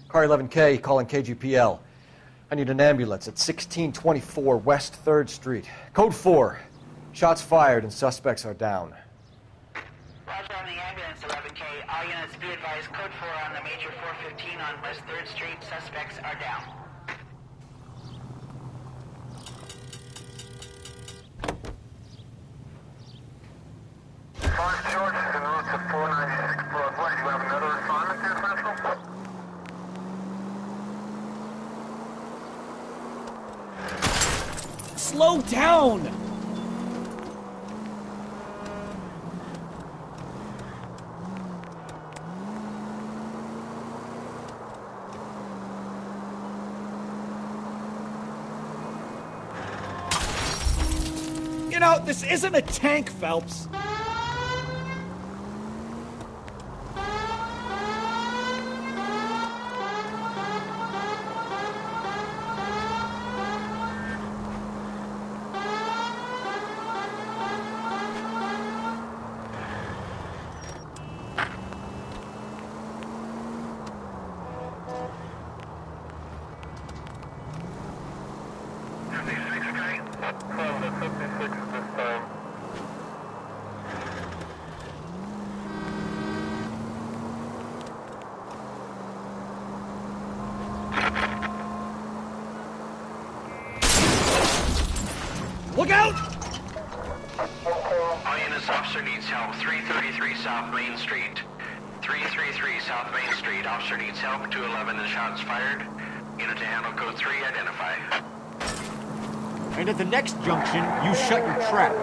Car 11K calling KGPL. I need an ambulance at 1624 West 3rd Street. Code 4. Shots fired and suspects are down. Roger on the ambulance, 11K. All units be advised, code 4 on the major 415 on West 3rd Street. Suspects are down. George, en route to 496 Broadway. You have another assignment here, Central? Slow down! You know, this isn't a tank, Phelps. Look out! All units, officer needs help. 333 South Main Street. 333 South Main Street. Officer needs help. 211 and shots fired. Unit to handle code 3, identify. And at the next junction, you shut your trap.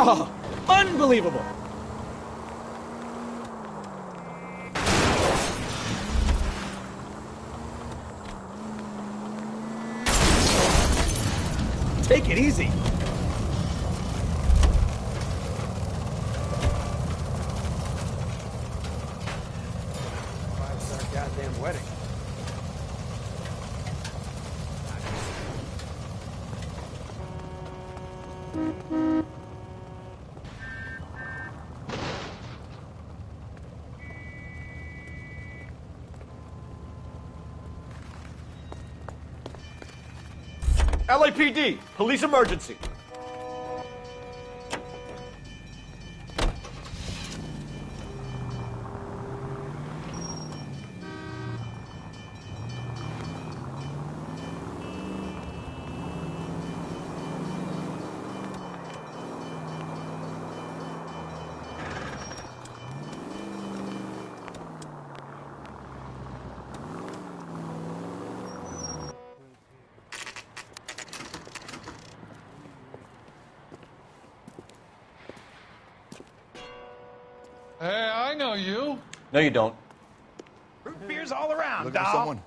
Oh, unbelievable! Take it easy. Five-star goddamn wedding. LAPD, police emergency. Hey, I know you. No, you don't. Root beers all around, Looking for dawg. someone?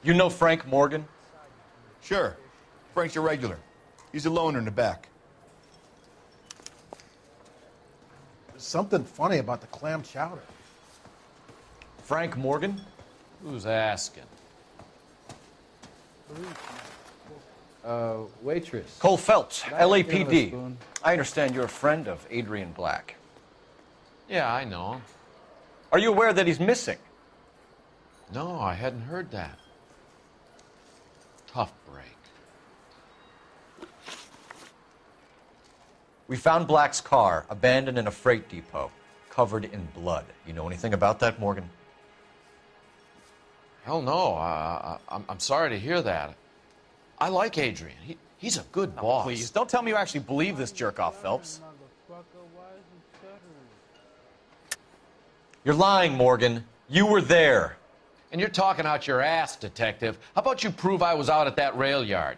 You know Frank Morgan? Sure. Frank's your regular. He's a loner in the back. There's something funny about the clam chowder. Frank Morgan? Who's asking? Waitress. Cole Phelps, Can I have a LAPD. spoon? I understand you're a friend of Adrian Black. Yeah, I know him. Are you aware that he's missing? No, I hadn't heard that. Tough break. We found Black's car abandoned in a freight depot, covered in blood. You know anything about that, Morgan? Hell no. I'm sorry to hear that. I like Adrian. He's a good boss. Please, don't tell me you actually believe this jerk-off, Phelps. You're lying, Morgan. You were there. And you're talking out your ass, detective. How about you prove I was out at that rail yard?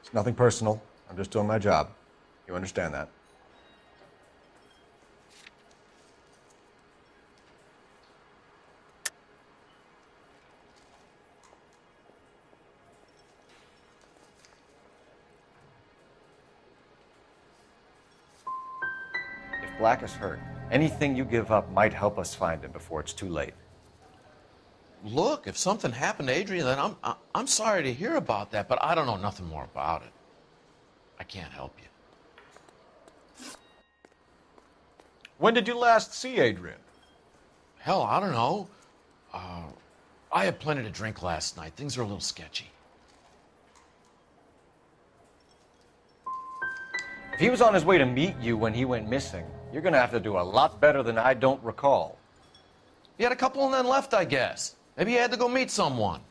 It's nothing personal. I'm just doing my job. You understand that? If Black is hurt, anything you give up might help us find him before it's too late. Look, if something happened to Adrian, then I'm sorry to hear about that, but I don't know nothing more about it. I can't help you. When did you last see Adrian? Hell, I don't know. I had plenty to drink last night. Things are a little sketchy. If he was on his way to meet you when he went missing, you're going to have to do a lot better than I don't recall. He had a couple and then left, I guess. Maybe he had to go meet someone.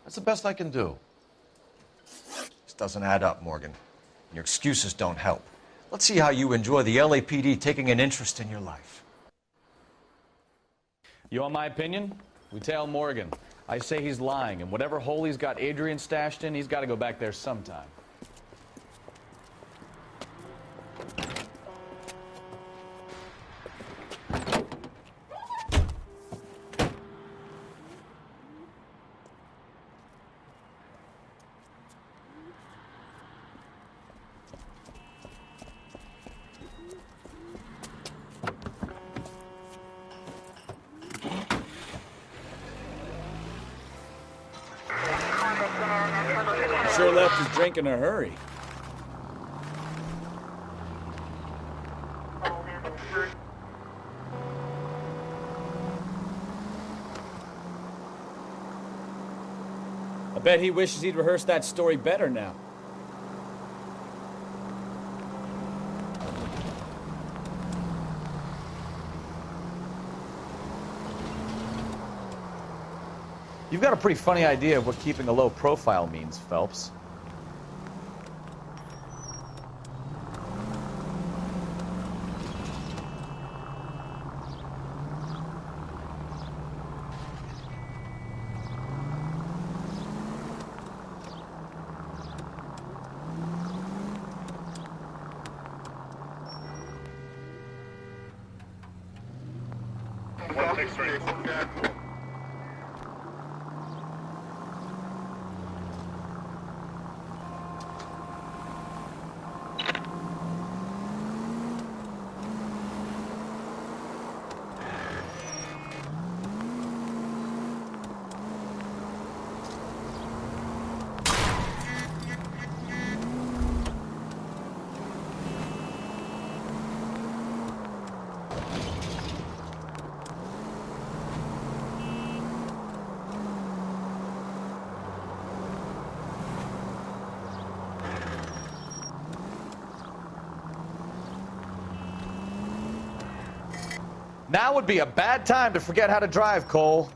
That's the best I can do. This doesn't add up, Morgan. Your excuses don't help. Let's see how you enjoy the LAPD taking an interest in your life. You want my opinion? We tail Morgan. I say he's lying, and whatever hole he's got Adrian stashed in, he's got to go back there sometime. Sure left his drink in a hurry. I bet he wishes he'd rehearsed that story better now. You've got a pretty funny idea of what keeping a low profile means, Phelps. Now would be a bad time to forget how to drive, Cole.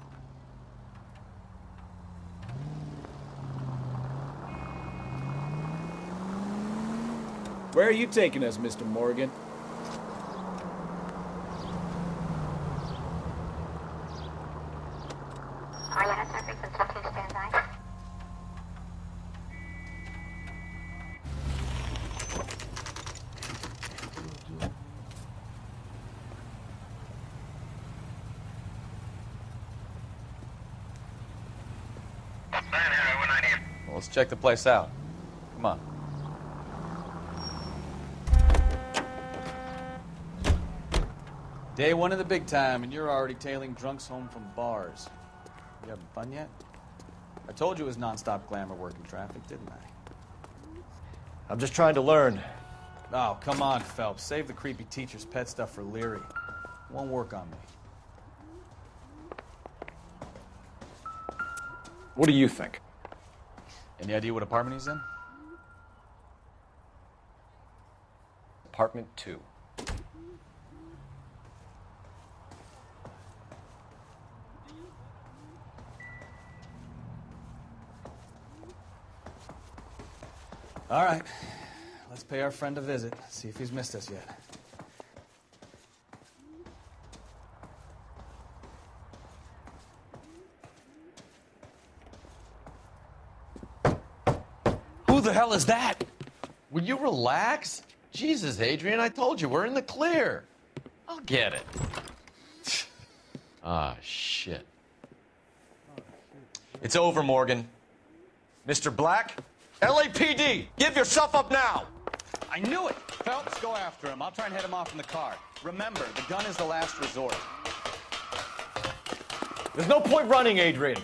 Where are you taking us, Mr. Morgan? Well, let's check the place out. Come on. Day one of the big time, and you're already tailing drunks home from bars. You having fun yet? I told you it was non-stop glamour work in traffic, didn't I? I'm just trying to learn. Oh, come on, Phelps. Save the creepy teacher's pet stuff for Leary. It won't work on me. What do you think? Any idea what apartment he's in? Apartment 2. All right. Let's pay our friend a visit. See if he's missed us yet. Who the hell is that? Will you relax? Jesus, Adrian, I told you, we're in the clear. I'll get it. Ah, shit. It's over, Morgan. Mr. Black, LAPD, give yourself up now! I knew it! Phelps, go after him. I'll try and head him off in the car. Remember, the gun is the last resort. There's no point running, Adrian.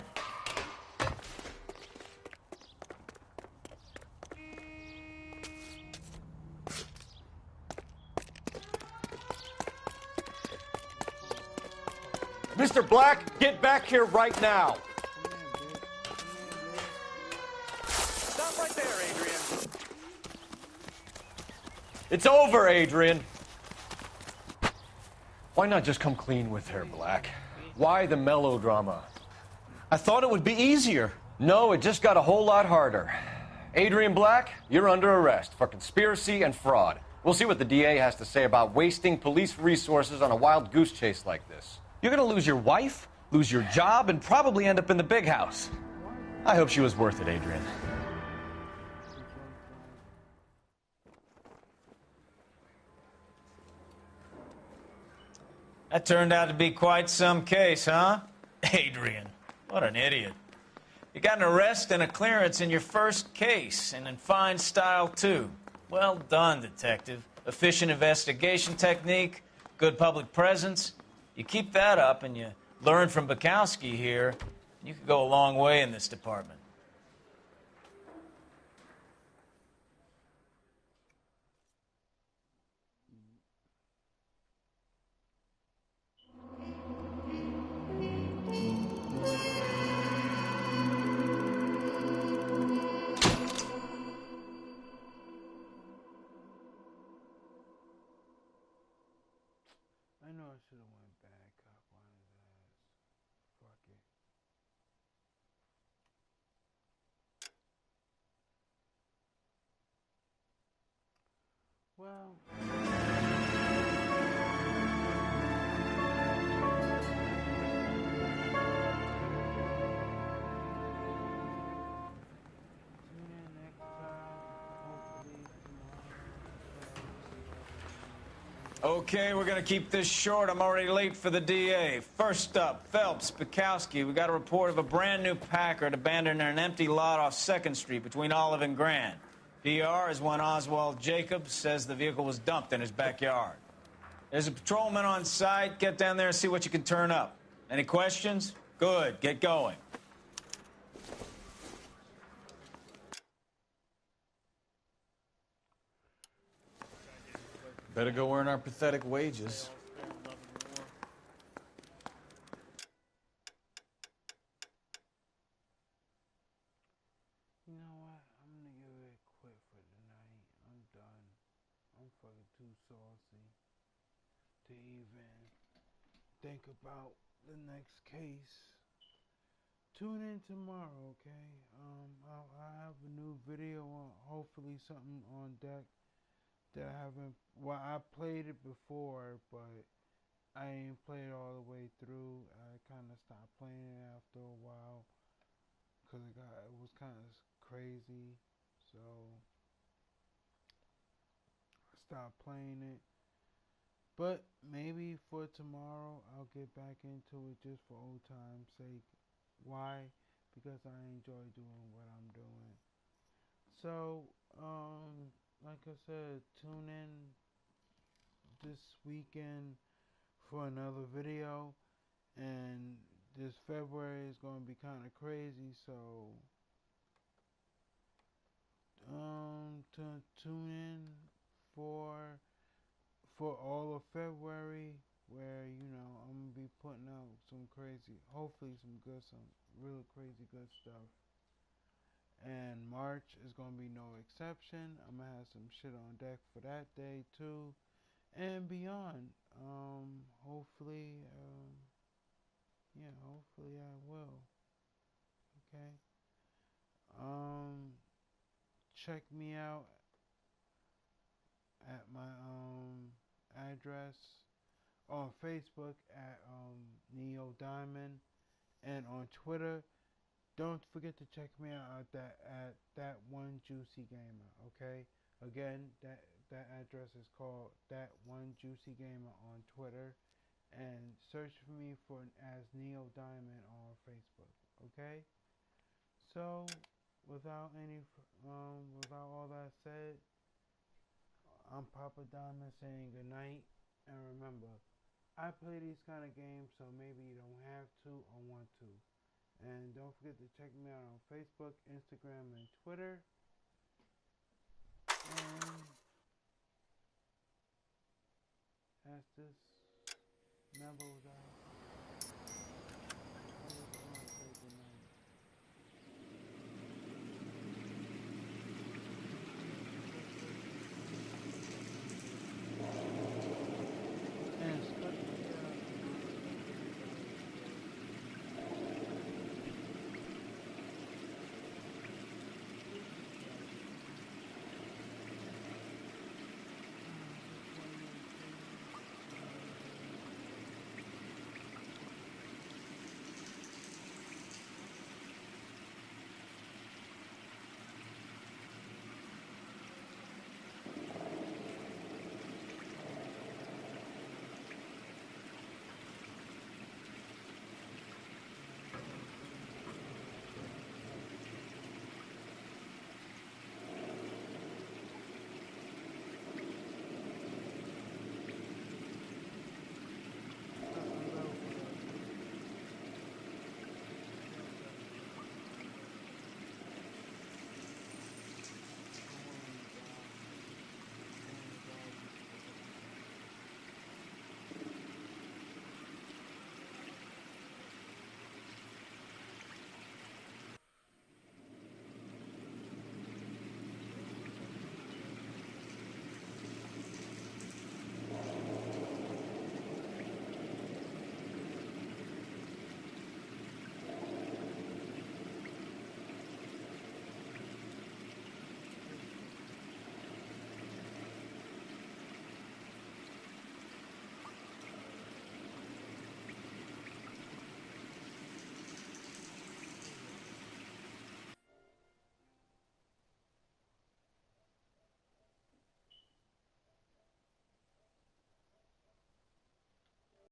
Mr. Black, get back here right now. Stop right there, Adrian. It's over, Adrian. Why not just come clean with her, Black? Why the melodrama? I thought it would be easier. No, it just got a whole lot harder. Adrian Black, you're under arrest for conspiracy and fraud. We'll see what the DA has to say about wasting police resources on a wild goose chase like this. You're gonna lose your wife, lose your job, and probably end up in the big house. I hope she was worth it, Adrian. That turned out to be quite some case, huh? Adrian, what an idiot. You got an arrest and a clearance in your first case, and in fine style, too. Well done, detective. Efficient investigation technique, good public presence. You keep that up and you learn from Bukowski here, you could go a long way in this department. I know I should have went bad cop on his ass. Fuck it. Well. Okay, we're gonna keep this short. I'm already late for the DA. First up, Phelps, Bukowski. We got a report of a brand new Packard abandoned in an empty lot off 2nd Street between Olive and Grand. PR is one Oswald Jacobs says the vehicle was dumped in his backyard. There's a patrolman on site. Get down there and see what you can turn up. Any questions? Good, get going. Better go earn our pathetic wages. You know what? I'm gonna give it a quit for tonight. I'm done. I'm fucking too saucy to even think about the next case. Tune in tomorrow, okay? I'll have a new video on, hopefully something on deck that I haven't. Well, I played it before, but I ain't played it all the way through. I kind of stopped playing it after a while because it was kind of crazy. So I stopped playing it. But maybe for tomorrow I'll get back into it just for old time's sake. Why? Because I enjoy doing what I'm doing. So, like I said, tune in this weekend for another video. And this February is going to be kind of crazy, so tune in for all of February, where I'm gonna be putting out some crazy, hopefully some real crazy good stuff. And March is gonna be no exception. I'm gonna have some shit on deck for that day too, and beyond. Hopefully, hopefully I will. Okay. Check me out at my address on Facebook at Neo Diamond, and on Twitter. Don't forget to check me out at that one Juicy Gamer. Okay. Again, that address is called that one Juicy Gamer on Twitter, and search for me as Neo Diamond on Facebook. Okay. So, without all that said, I'm Papa Diamond saying good night, and remember, I play these kind of games so maybe you don't have to or want to. And don't forget to check me out on Facebook, Instagram, and Twitter. And as this number was out.